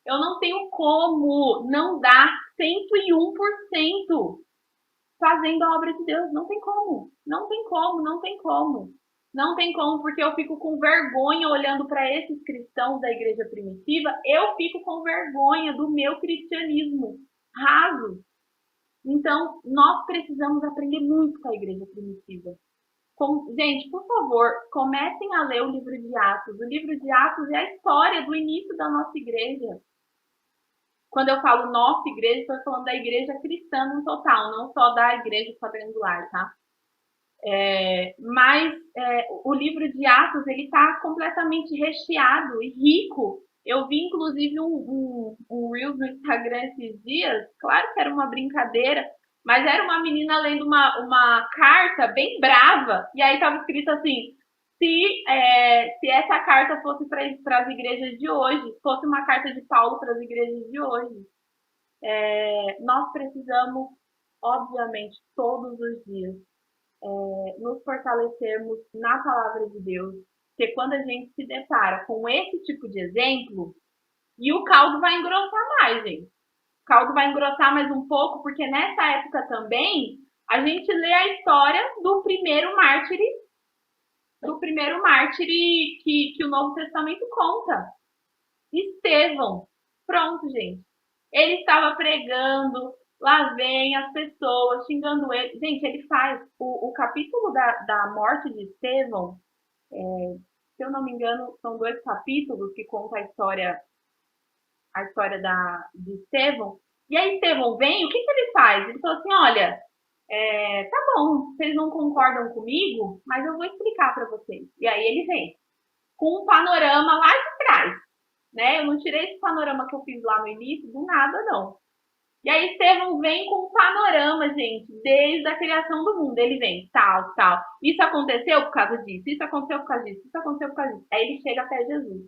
eu não tenho como não dar 101% fazendo a obra de Deus. Não tem como. Não tem como, não tem como. Não tem como, porque eu fico com vergonha olhando para esses cristãos da igreja primitiva, eu fico com vergonha do meu cristianismo raso. Então, nós precisamos aprender muito com a igreja primitiva. Gente, por favor, comecem a ler o livro de Atos. O livro de Atos é a história do início da nossa igreja. Quando eu falo nossa igreja, estou falando da igreja cristã no total, não só da igreja quadrangular, tá? Mas o livro de Atos, ele está completamente recheado e rico. Eu vi, inclusive, um Reels no Instagram esses dias, claro que era uma brincadeira, mas era uma menina lendo uma carta bem brava, e aí estava escrito assim, se essa carta fosse para as igrejas de hoje, fosse uma carta de Paulo para as igrejas de hoje, nós precisamos, obviamente, todos os dias, nos fortalecermos na palavra de Deus, porque quando a gente se depara com esse tipo de exemplo, e o caldo vai engrossar mais, gente. O caldo vai engrossar mais um pouco, porque nessa época também, a gente lê a história do primeiro mártir que o Novo Testamento conta. Estevão. Pronto, gente. Ele estava pregando, lá vem as pessoas xingando ele. Gente, ele faz o capítulo da morte de Estevão, se eu não me engano, são 2 capítulos que contam a história de Estevão. E aí Estevão vem, o que ele faz? Ele falou assim, olha, tá bom, vocês não concordam comigo, mas eu vou explicar para vocês. E aí ele vem com um panorama lá de trás, né? Eu não tirei esse panorama que eu fiz lá no início do nada, não. E aí Estevão vem com um panorama, gente, desde a criação do mundo. Ele vem, tal. Isso aconteceu por causa disso, isso aconteceu por causa disso, isso aconteceu por causa disso. Aí ele chega até Jesus.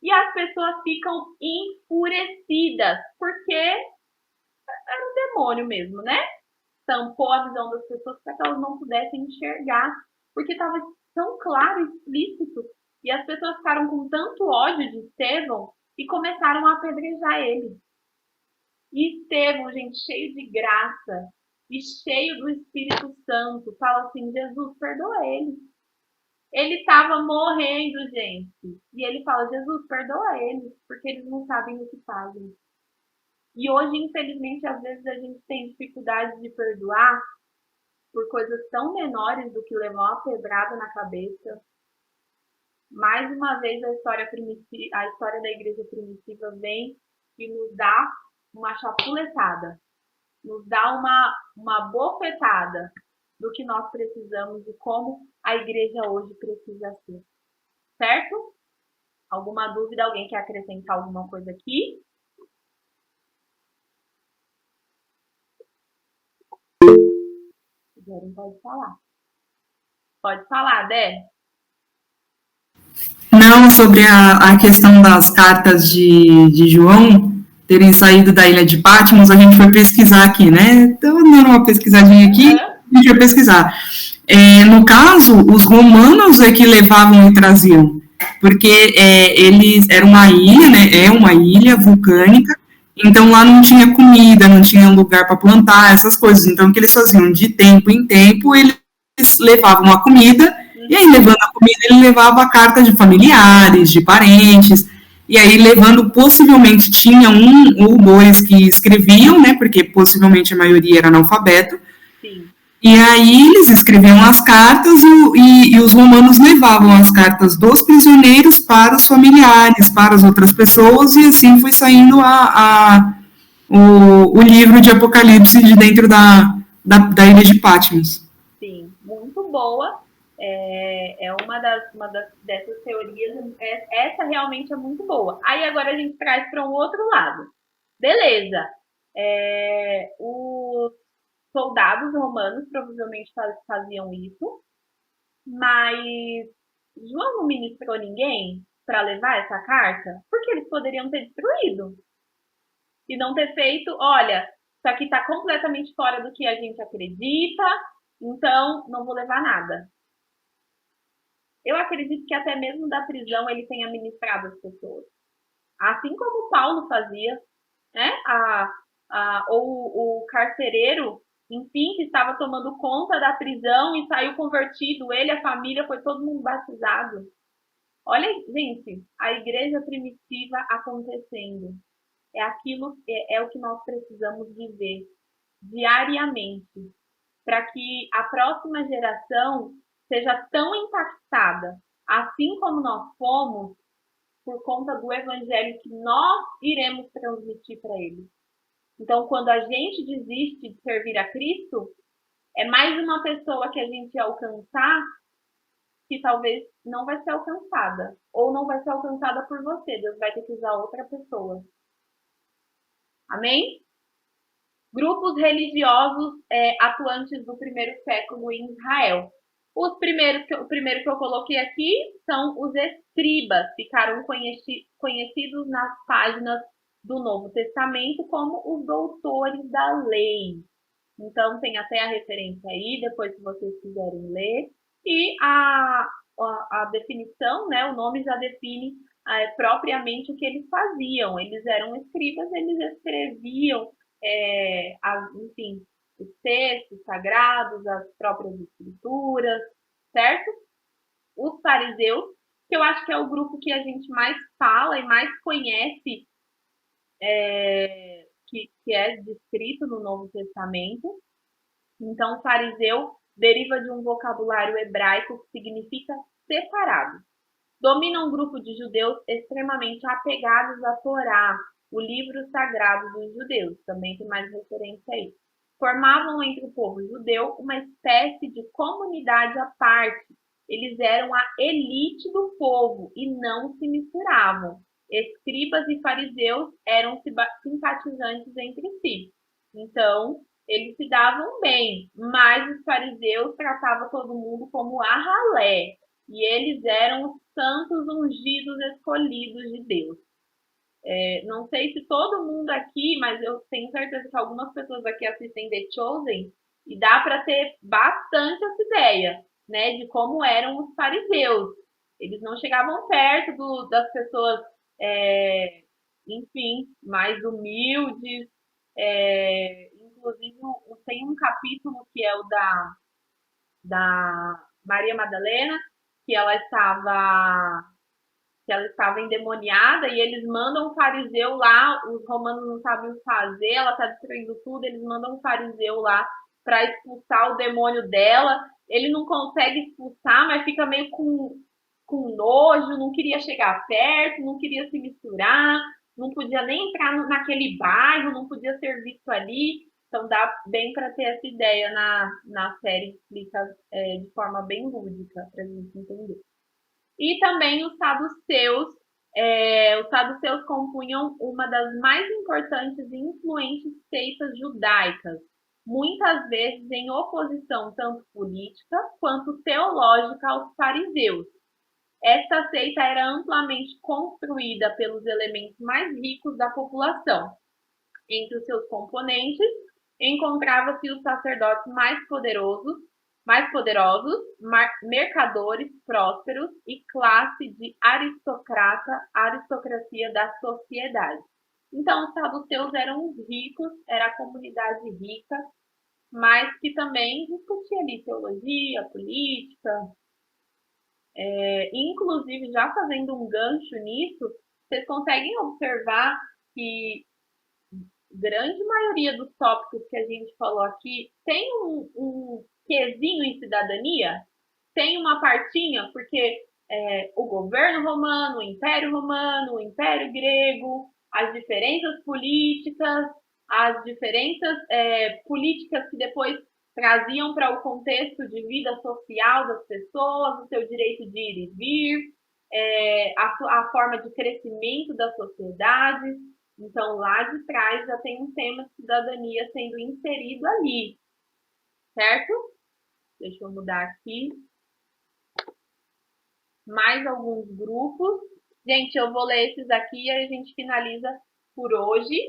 E as pessoas ficam enfurecidas, porque era um demônio mesmo, né? Tampou a visão das pessoas para que elas não pudessem enxergar, porque estava tão claro e explícito. E as pessoas ficaram com tanto ódio de Estevão e começaram a apedrejar ele. E Estevão, gente, cheio de graça e cheio do Espírito Santo, fala assim, Jesus, perdoa ele. Ele estava morrendo, gente. E ele fala, Jesus, perdoa eles, porque eles não sabem o que fazem. E hoje, infelizmente, às vezes a gente tem dificuldade de perdoar por coisas tão menores do que levar uma pedrada na cabeça. Mais uma vez, a história da igreja primitiva vem e nos dá uma chapuletada, nos dá uma bofetada do que nós precisamos e como a igreja hoje precisa ser. Certo? Alguma dúvida? Alguém quer acrescentar alguma coisa aqui? Pode falar. Pode falar, Dé. Não, sobre a questão das cartas de João terem saído da ilha de Patmos, a gente foi pesquisar aqui, né? Então, dando uma pesquisadinha aqui, a gente vai pesquisar. No caso, os romanos é que levavam e traziam, porque eles eram uma ilha, né? É uma ilha vulcânica, então lá não tinha comida, não tinha lugar para plantar, essas coisas. Então, o que eles faziam? De tempo em tempo, eles levavam a comida, e aí, levando a comida, ele levava a carta de familiares, de parentes, e aí, levando, possivelmente, tinha 1 ou 2 que escreviam, né, porque possivelmente a maioria era analfabeto, Sim. E aí eles escreviam as cartas e os romanos levavam as cartas dos prisioneiros para os familiares, para as outras pessoas, e assim foi saindo o livro de Apocalipse de dentro da ilha de Patmos. Sim, muito boa. É dessas teorias. Essa realmente é muito boa. Aí agora a gente traz para um outro lado. Beleza. Os soldados romanos provavelmente faziam isso, mas João não ministrou ninguém para levar essa carta? Porque eles poderiam ter destruído e não ter feito, olha, isso aqui está completamente fora do que a gente acredita, então não vou levar nada. Eu acredito que até mesmo da prisão ele tenha ministrado as pessoas. Assim como Paulo fazia, né? Ou o carcereiro, enfim, que estava tomando conta da prisão e saiu convertido, ele, a família, foi todo mundo batizado. Olha, gente, a igreja primitiva acontecendo. É aquilo, é o que nós precisamos viver diariamente, para que a próxima geração seja tão impactada, assim como nós fomos, por conta do evangelho que nós iremos transmitir para eles. Então, quando a gente desiste de servir a Cristo, é mais uma pessoa que a gente alcançar que talvez não vai ser alcançada, ou não vai ser alcançada por você. Deus vai ter que usar outra pessoa. Amém? Grupos religiosos atuantes do primeiro século em Israel. O primeiro que eu coloquei aqui são os escribas, ficaram conhecidos nas páginas do Novo Testamento como os doutores da lei. Então, tem até a referência aí, depois se vocês quiserem ler. E a definição, né, o nome já define propriamente o que eles faziam. Eles eram escribas, eles escreviam, enfim, os textos sagrados, as próprias escrituras, certo? Os fariseus, que eu acho que é o grupo que a gente mais fala e mais conhece, que é descrito no Novo Testamento. Então, fariseu deriva de um vocabulário hebraico que significa separado. Domina um grupo de judeus extremamente apegados à Torá, o livro sagrado dos judeus. Também tem mais referência aí. Formavam entre o povo judeu uma espécie de comunidade à parte. Eles eram a elite do povo e não se misturavam. Escribas e fariseus eram simpatizantes entre si. Então, eles se davam bem, mas os fariseus tratavam todo mundo como a ralé. E eles eram os santos ungidos escolhidos de Deus. Não sei se todo mundo aqui, mas eu tenho certeza que algumas pessoas aqui assistem The Chosen e dá para ter bastante essa ideia, né, de como eram os fariseus. Eles não chegavam perto das pessoas, enfim, mais humildes. Inclusive, tem um capítulo que é o da Maria Madalena, que ela estava endemoniada e eles mandam um fariseu lá, os romanos não sabem o que fazer, ela está destruindo tudo, eles mandam um fariseu lá para expulsar o demônio dela. Ele não consegue expulsar, mas fica meio com nojo, não queria chegar perto, não queria se misturar, não podia nem entrar naquele bairro, não podia ser visto ali. Então dá bem para ter essa ideia na série, explica de forma bem lúdica para a gente entender. E também os saduceus. Os saduceus compunham uma das mais importantes e influentes seitas judaicas, muitas vezes em oposição tanto política quanto teológica aos fariseus. Esta seita era amplamente construída pelos elementos mais ricos da população. Entre os seus componentes, encontrava-se os sacerdotes mais poderosos, mercadores prósperos e classe de aristocracia da sociedade. Então, os saduceus eram os ricos, era a comunidade rica, mas que também discutia ali teologia, política. Inclusive, já fazendo um gancho nisso, vocês conseguem observar que grande maioria dos tópicos que a gente falou aqui tem quezinho em cidadania? Tem uma partinha, porque o governo romano, o Império Romano, o Império Grego, as diferenças políticas, as diferenças políticas que depois traziam para o contexto de vida social das pessoas, o seu direito de ir e vir, a forma de crescimento da sociedade. Então, lá de trás já tem um tema de cidadania sendo inserido ali, certo? Deixa eu mudar aqui. Mais alguns grupos. Gente, eu vou ler esses aqui e a gente finaliza por hoje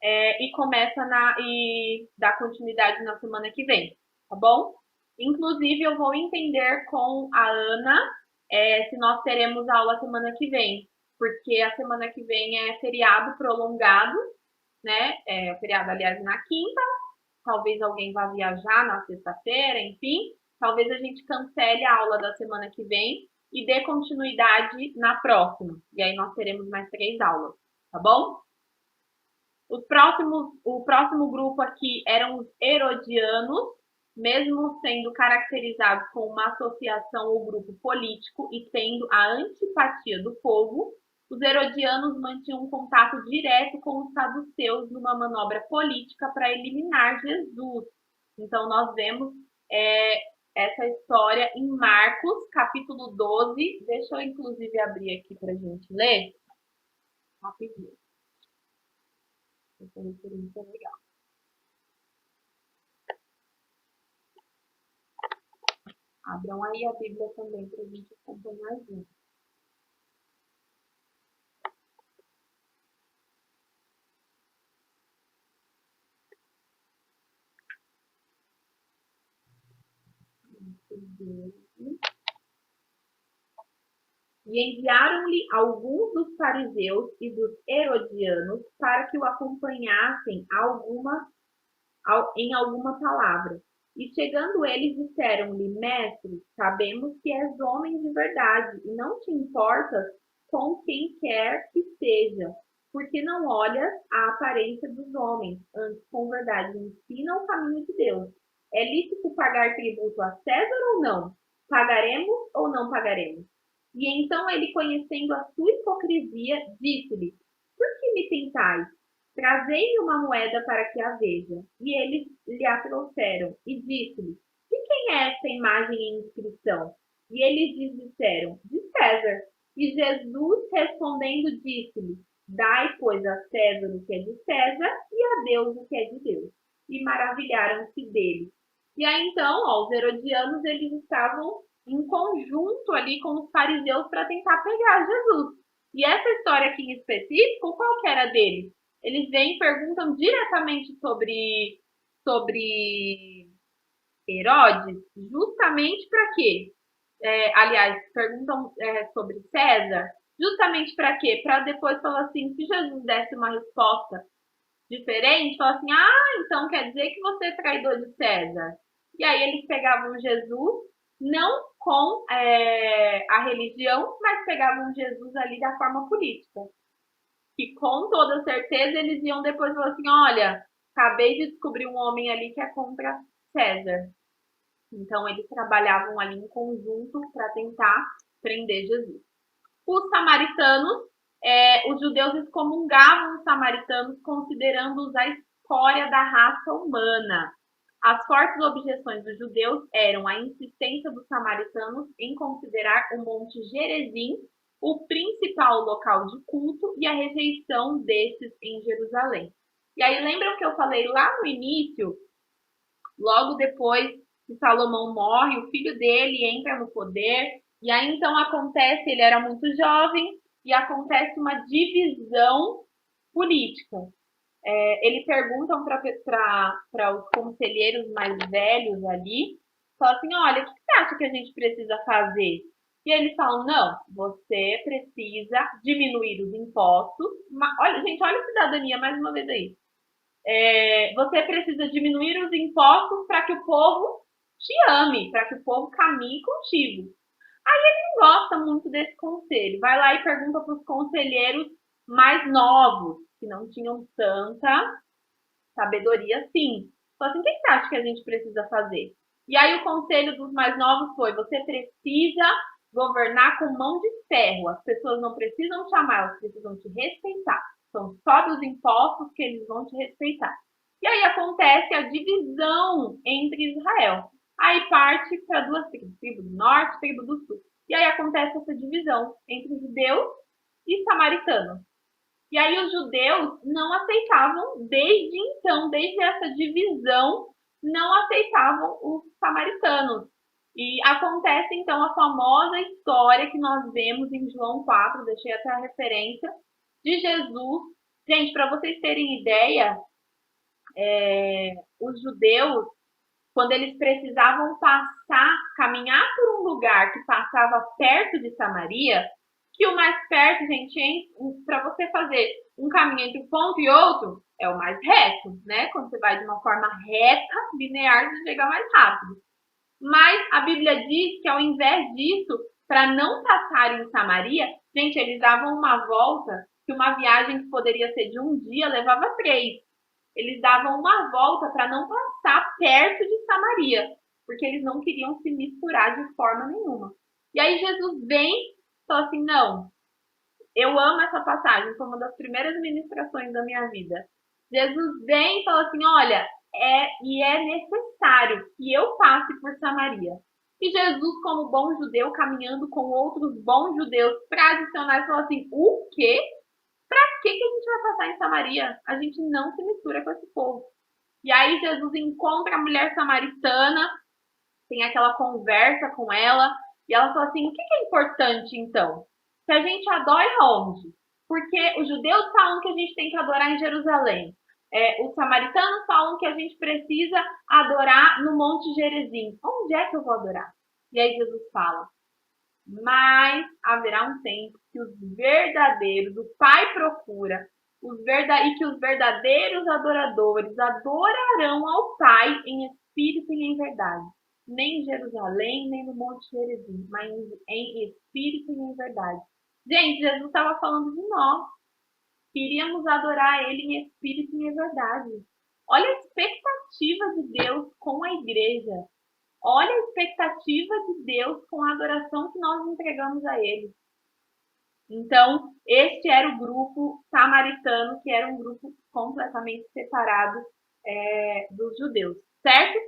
e começa e dá continuidade na semana que vem, tá bom? Inclusive, eu vou entender com a Ana se nós teremos aula semana que vem, porque a semana que vem é feriado prolongado, né? Feriado, aliás, na quinta. Talvez alguém vá viajar na sexta-feira, enfim. Talvez a gente cancele a aula da semana que vem e dê continuidade na próxima. E aí nós teremos mais 3 aulas, tá bom? O próximo grupo aqui eram os herodianos, mesmo sendo caracterizados como uma associação ou grupo político e tendo a antipatia do povo, os herodianos mantinham um contato direto com os saduceus numa manobra política para eliminar Jesus. Então, nós vemos essa história em Marcos, capítulo 12. Deixa eu, inclusive, abrir aqui para a gente ler. Rapidinho. Essa referência é legal. Abram aí a Bíblia também para a gente acompanhar junto. E enviaram-lhe alguns dos fariseus e dos herodianos para que o acompanhassem em alguma palavra. E chegando eles, disseram-lhe: Mestre, sabemos que és homem de verdade e não te importas com quem quer que seja, porque não olhas a aparência dos homens, antes com verdade ensina o caminho de Deus. É lícito pagar tributo a César ou não? Pagaremos ou não pagaremos? E então ele, conhecendo a sua hipocrisia, disse-lhe: Por que me tentais? Trazei-me uma moeda para que a veja. E eles lhe a trouxeram. E disse-lhe: De quem é esta imagem e inscrição? E eles lhes disseram: De César. E Jesus, respondendo, disse-lhe: Dai, pois, a César o que é de César e a Deus o que é de Deus. E maravilharam-se dele. E aí, então, os herodianos, eles estavam em conjunto ali com os fariseus para tentar pegar Jesus. E essa história aqui em específico, qual que era deles? Eles vêm e perguntam diretamente sobre Herodes, justamente para quê? Aliás, perguntam sobre César, justamente para quê? Para depois falar assim, se Jesus desse uma resposta diferente, falar assim, então quer dizer que você é traidor de César. E aí eles pegavam Jesus, não com a religião, mas pegavam Jesus ali da forma política. E com toda certeza eles iam depois falar assim, olha, acabei de descobrir um homem ali que é contra César. Então eles trabalhavam ali em conjunto para tentar prender Jesus. Os samaritanos, os judeus excomungavam os samaritanos, considerando-os a escória da raça humana. As fortes objeções dos judeus eram a insistência dos samaritanos em considerar o Monte Gerizim o principal local de culto e a rejeição desses em Jerusalém. E aí, lembram que eu falei lá no início, logo depois que Salomão morre, o filho dele entra no poder, e aí então acontece, ele era muito jovem, e acontece uma divisão política. Eles perguntam para os conselheiros mais velhos ali, falam assim, olha, o que você acha que a gente precisa fazer? E eles falam, não, você precisa diminuir os impostos. Olha, gente, olha a cidadania mais uma vez aí. Você precisa diminuir os impostos para que o povo te ame, para que o povo caminhe contigo. Aí ele não gosta muito desse conselho. Vai lá e pergunta para os conselheiros mais novos, que não tinham tanta sabedoria assim. Fala assim, o que você acha que a gente precisa fazer? E aí o conselho dos mais novos foi: você precisa governar com mão de ferro. As pessoas não precisam te amar, elas precisam te respeitar. Então, sobe os impostos que eles vão te respeitar. E aí acontece a divisão entre Israel. Aí parte para duas tribos, tribo do norte, tribo do sul. E aí acontece essa divisão entre judeus e samaritanos. E aí os judeus não aceitavam, desde então, desde essa divisão, não aceitavam os samaritanos. E acontece, então, a famosa história que nós vemos em João 4, deixei até a referência, de Jesus. Gente, para vocês terem ideia, os judeus, quando eles precisavam caminhar por um lugar que passava perto de Samaria, que o mais perto, gente, para você fazer um caminho entre um ponto e outro, é o mais reto, né? Quando você vai de uma forma reta, linear, você chega mais rápido. Mas a Bíblia diz que ao invés disso, para não passar em Samaria, gente, eles davam uma volta, que uma viagem que poderia ser de um dia levava 3. Eles davam uma volta para não passar perto de Samaria, porque eles não queriam se misturar de forma nenhuma. E aí Jesus vem e fala assim: não, eu amo essa passagem, foi uma das primeiras ministrações da minha vida. Jesus vem e fala assim: olha, é necessário que eu passe por Samaria. E Jesus, como bom judeu, caminhando com outros bons judeus tradicionais, falou assim: o quê? Pra que a gente vai passar em Samaria? A gente não se mistura com esse povo. E aí Jesus encontra a mulher samaritana, tem aquela conversa com ela, e ela fala assim: o que é importante então? Que a gente adore aonde? Porque os judeus falam que a gente tem que adorar em Jerusalém. Os samaritanos falam que a gente precisa adorar no Monte Gerizim. Onde é que eu vou adorar? E aí Jesus fala: mas haverá um tempo que os verdadeiros, o Pai procura, e que os verdadeiros adoradores adorarão ao Pai em espírito e em verdade. Nem em Jerusalém, nem no Monte Gerizim, mas em espírito e em verdade. Gente, Jesus estava falando de nós. Queríamos adorar Ele em espírito e em verdade. Olha a expectativa de Deus com a igreja. Olha a expectativa de Deus com a adoração que nós entregamos a Ele. Então, este era o grupo samaritano, que era um grupo completamente separado dos judeus, certo?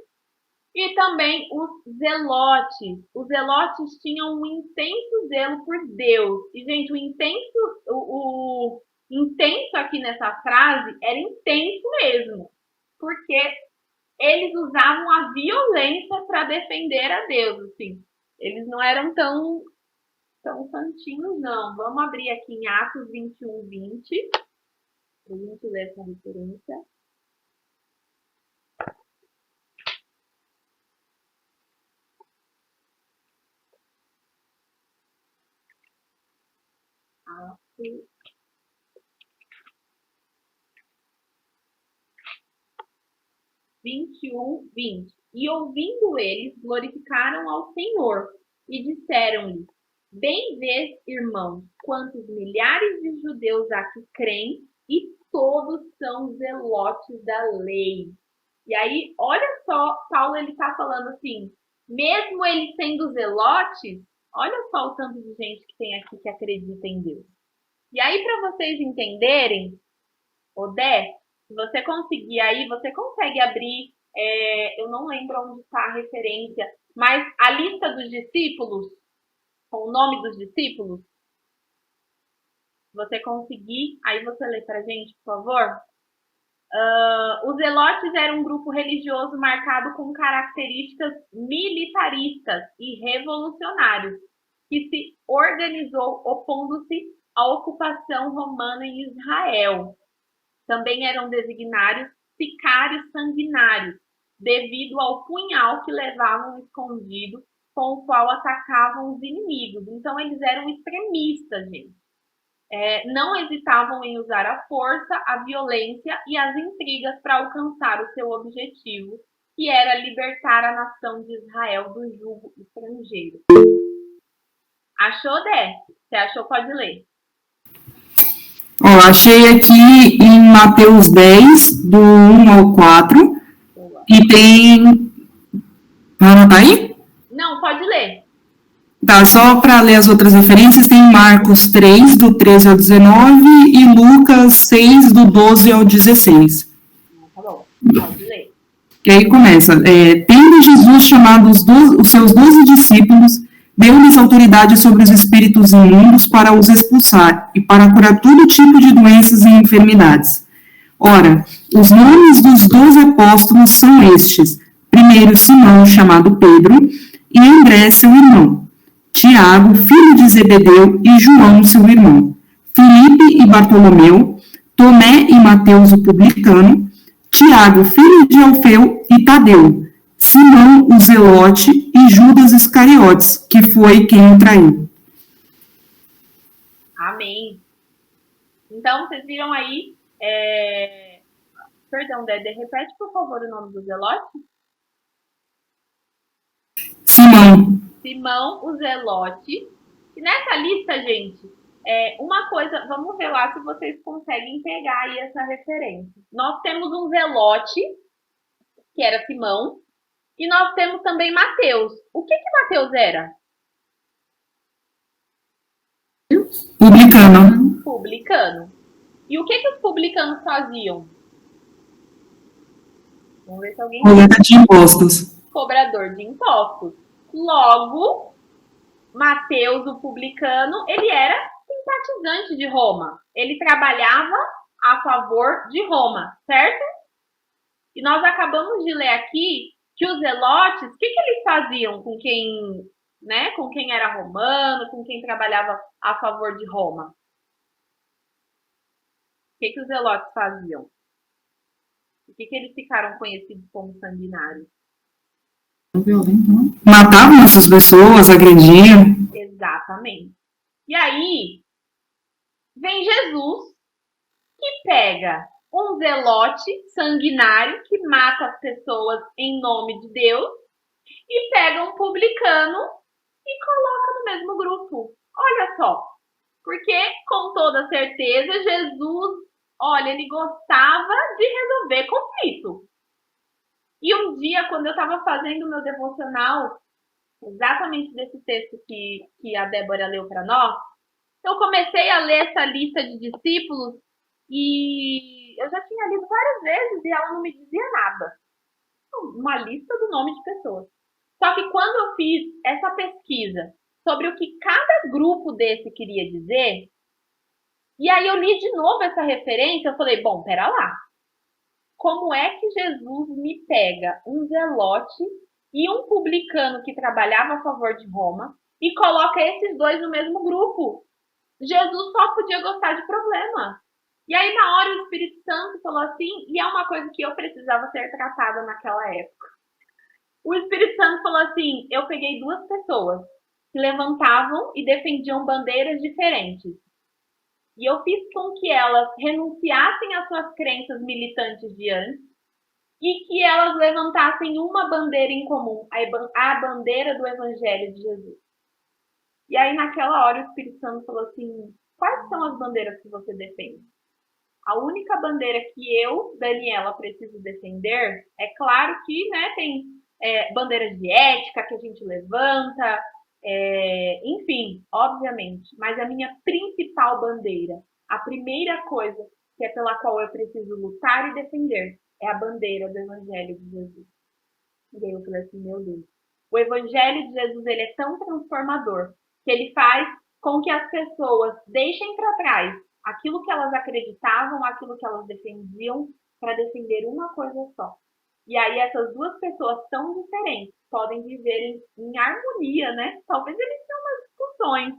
E também os zelotes. Os zelotes tinham um intenso zelo por Deus. E, gente, o intenso aqui nessa frase era intenso mesmo, porque eles usavam a violência para defender a Deus, assim. Eles não eram tão santinhos, não. Vamos abrir aqui em Atos 21, 20, para a gente ler essa referência. Atos 21, 20. E ouvindo eles, glorificaram ao Senhor e disseram-lhe: bem vês, irmãos, quantos milhares de judeus há que creem e todos são zelotes da lei. E aí, olha só, Paulo ele está falando assim, mesmo eles sendo zelotes, olha só o tanto de gente que tem aqui que acredita em Deus. E aí, para vocês entenderem, Odé, se você conseguir aí, você consegue abrir, eu não lembro onde está a referência, mas a lista dos discípulos, com o nome dos discípulos, se você conseguir, aí você lê para a gente, por favor. Os zelotes eram um grupo religioso marcado com características militaristas e revolucionários, que se organizou opondo-se à ocupação romana em Israel. Também eram designados sicários sanguinários, devido ao punhal que levavam escondido, com o qual atacavam os inimigos. Então, eles eram extremistas, gente. Não hesitavam em usar a força, a violência e as intrigas para alcançar o seu objetivo, que era libertar a nação de Israel do jugo estrangeiro. Achou, Dé? Se achou, pode ler. Achei aqui em Mateus 10, do 1 ao 4, e tem Ana, tá aí? Não, pode ler. Tá, só para ler as outras referências, tem Marcos 3, do 13 ao 19, e Lucas 6, do 12 ao 16. Tá bom, pode ler. E aí começa, tendo Jesus chamado os seus 12 discípulos, deu-lhes autoridade sobre os espíritos imundos para os expulsar e para curar todo tipo de doenças e enfermidades. Ora, os nomes dos 12 apóstolos são estes: primeiro Simão, chamado Pedro, e André, seu irmão, Tiago, filho de Zebedeu, e João, seu irmão, Filipe e Bartolomeu, Tomé e Mateus, o publicano, Tiago, filho de Alfeu, e Tadeu, Simão, o Zelote, e Judas Iscariotes, que foi quem o traiu. Amém. Então, vocês viram aí... Perdão, Dede, repete, por favor, o nome do Zelote. Simão, o Zelote. E nessa lista, gente, uma coisa, vamos ver lá se vocês conseguem pegar aí essa referência. Nós temos um Zelote, que era Simão, e nós temos também Mateus. O que Mateus era? Publicano. E o que os publicanos faziam? Vamos ver se alguém... Coleta de impostos. Cobrador de impostos. Logo, Mateus, o publicano, ele era simpatizante de Roma. Ele trabalhava a favor de Roma, certo? E nós acabamos de ler aqui que os zelotes, o que eles faziam com quem era romano, com quem trabalhava a favor de Roma? O que os zelotes faziam? Por que eles ficaram conhecidos como sanguinários? Matavam essas pessoas, agrediam. Exatamente. E aí, vem Jesus, que pega um zelote sanguinário, que mata as pessoas em nome de Deus, e pega um publicano e coloca no mesmo grupo. Olha só. Porque, com toda certeza, Jesus, ele gostava de resolver conflito. E um dia, quando eu estava fazendo o meu devocional, exatamente desse texto que a Débora leu para nós, eu comecei a ler essa lista de discípulos e eu já tinha lido várias vezes e ela não me dizia nada. Uma lista do nome de pessoas. Só que quando eu fiz essa pesquisa sobre o que cada grupo desse queria dizer, e aí eu li de novo essa referência, eu falei, bom, pera lá. Como é que Jesus me pega um zelote e um publicano que trabalhava a favor de Roma e coloca esses dois no mesmo grupo? Jesus só podia gostar de problema. E aí na hora o Espírito Santo falou assim, e é uma coisa que eu precisava ser tratada naquela época. O Espírito Santo falou assim, eu peguei duas pessoas que levantavam e defendiam bandeiras diferentes. E eu fiz com que elas renunciassem às suas crenças militantes de antes e que elas levantassem uma bandeira em comum, a bandeira do Evangelho de Jesus. E aí, naquela hora, o Espírito Santo falou assim, quais são as bandeiras que você defende? A única bandeira que eu, Daniela, preciso defender, é claro que tem bandeiras de ética que a gente levanta, enfim, obviamente, mas a minha principal bandeira, a primeira coisa que é pela qual eu preciso lutar e defender, é a bandeira do Evangelho de Jesus. E aí eu falei assim, meu Deus, o Evangelho de Jesus, ele é tão transformador, que ele faz com que as pessoas deixem para trás aquilo que elas acreditavam, aquilo que elas defendiam, para defender uma coisa só. E aí essas duas pessoas tão diferentes podem viver em harmonia, né? Talvez eles tenham umas discussões,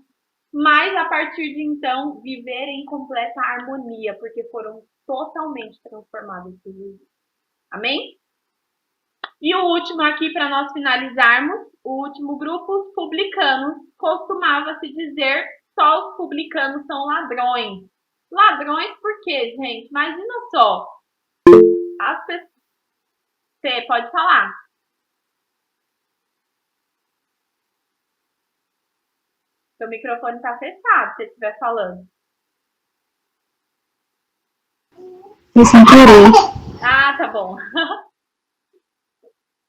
mas a partir de então viverem em completa harmonia, porque foram totalmente transformados por Jesus. Amém? E o último aqui, para nós finalizarmos, o último grupo, os publicanos. Costumava-se dizer só os publicanos são ladrões. Ladrões por quê, gente? Imagina só. As pessoas... Você pode falar. Seu microfone está fechado, se você estiver falando. Eu sem querer. Ah, tá bom.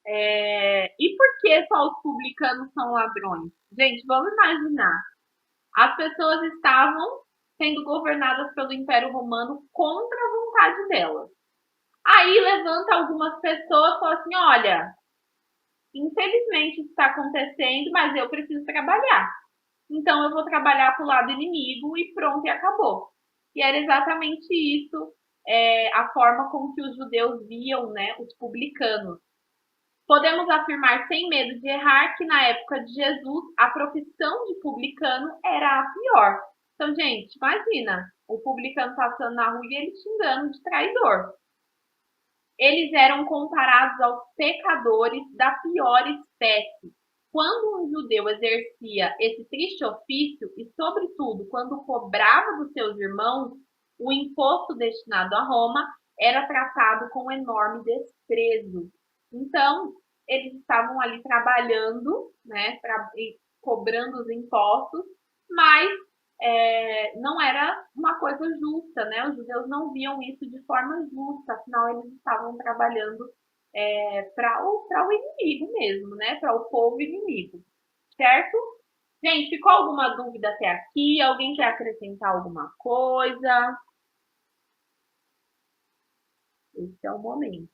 E por que só os publicanos são ladrões? Gente, vamos imaginar. As pessoas estavam sendo governadas pelo Império Romano contra a vontade delas. Aí levanta algumas pessoas e fala assim, olha, infelizmente isso está acontecendo, mas eu preciso trabalhar. Então eu vou trabalhar para o lado inimigo e pronto, e acabou. E era exatamente isso, a forma como que os judeus viam, né, os publicanos. Podemos afirmar sem medo de errar que na época de Jesus a profissão de publicano era a pior. Então, gente, imagina, o publicano passando na rua e ele xingando de traidor. Eles eram comparados aos pecadores da pior espécie. Quando um judeu exercia esse triste ofício, e sobretudo quando cobrava dos seus irmãos, o imposto destinado a Roma era tratado com enorme desprezo. Então, eles estavam ali trabalhando, né, cobrando os impostos, mas não era uma coisa justa, né? Os judeus não viam isso de forma justa, afinal eles estavam trabalhando para o inimigo mesmo, né? Para o povo inimigo, certo? Gente, ficou alguma dúvida até aqui? Alguém quer acrescentar alguma coisa? Esse é o momento.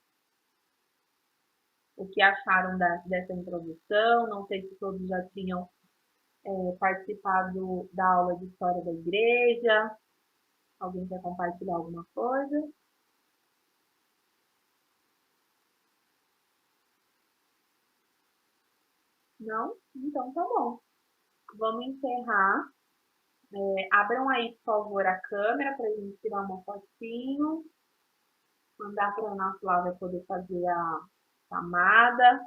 O que acharam dessa introdução? Não sei se todos já tinham participado da aula de História da Igreja. Alguém quer compartilhar alguma coisa? Não? Então tá bom. Vamos encerrar. Abram aí, por favor, a câmera para a gente tirar uma fotinho. Mandar para a Ana Flávia poder fazer a chamada.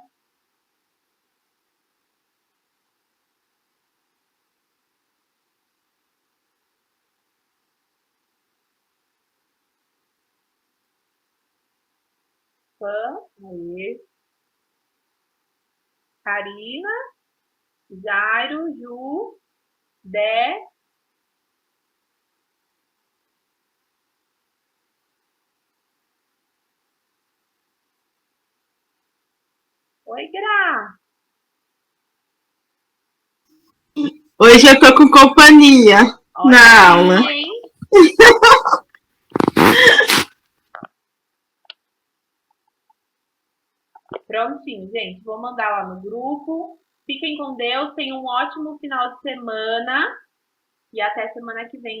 Aí. Karina, Jairo, Ju, Dé. Oi, Gra. Hoje eu tô com companhia na aula. Hein? Prontinho, gente. Vou mandar lá no grupo. Fiquem com Deus. Tenham um ótimo final de semana. E até semana que vem.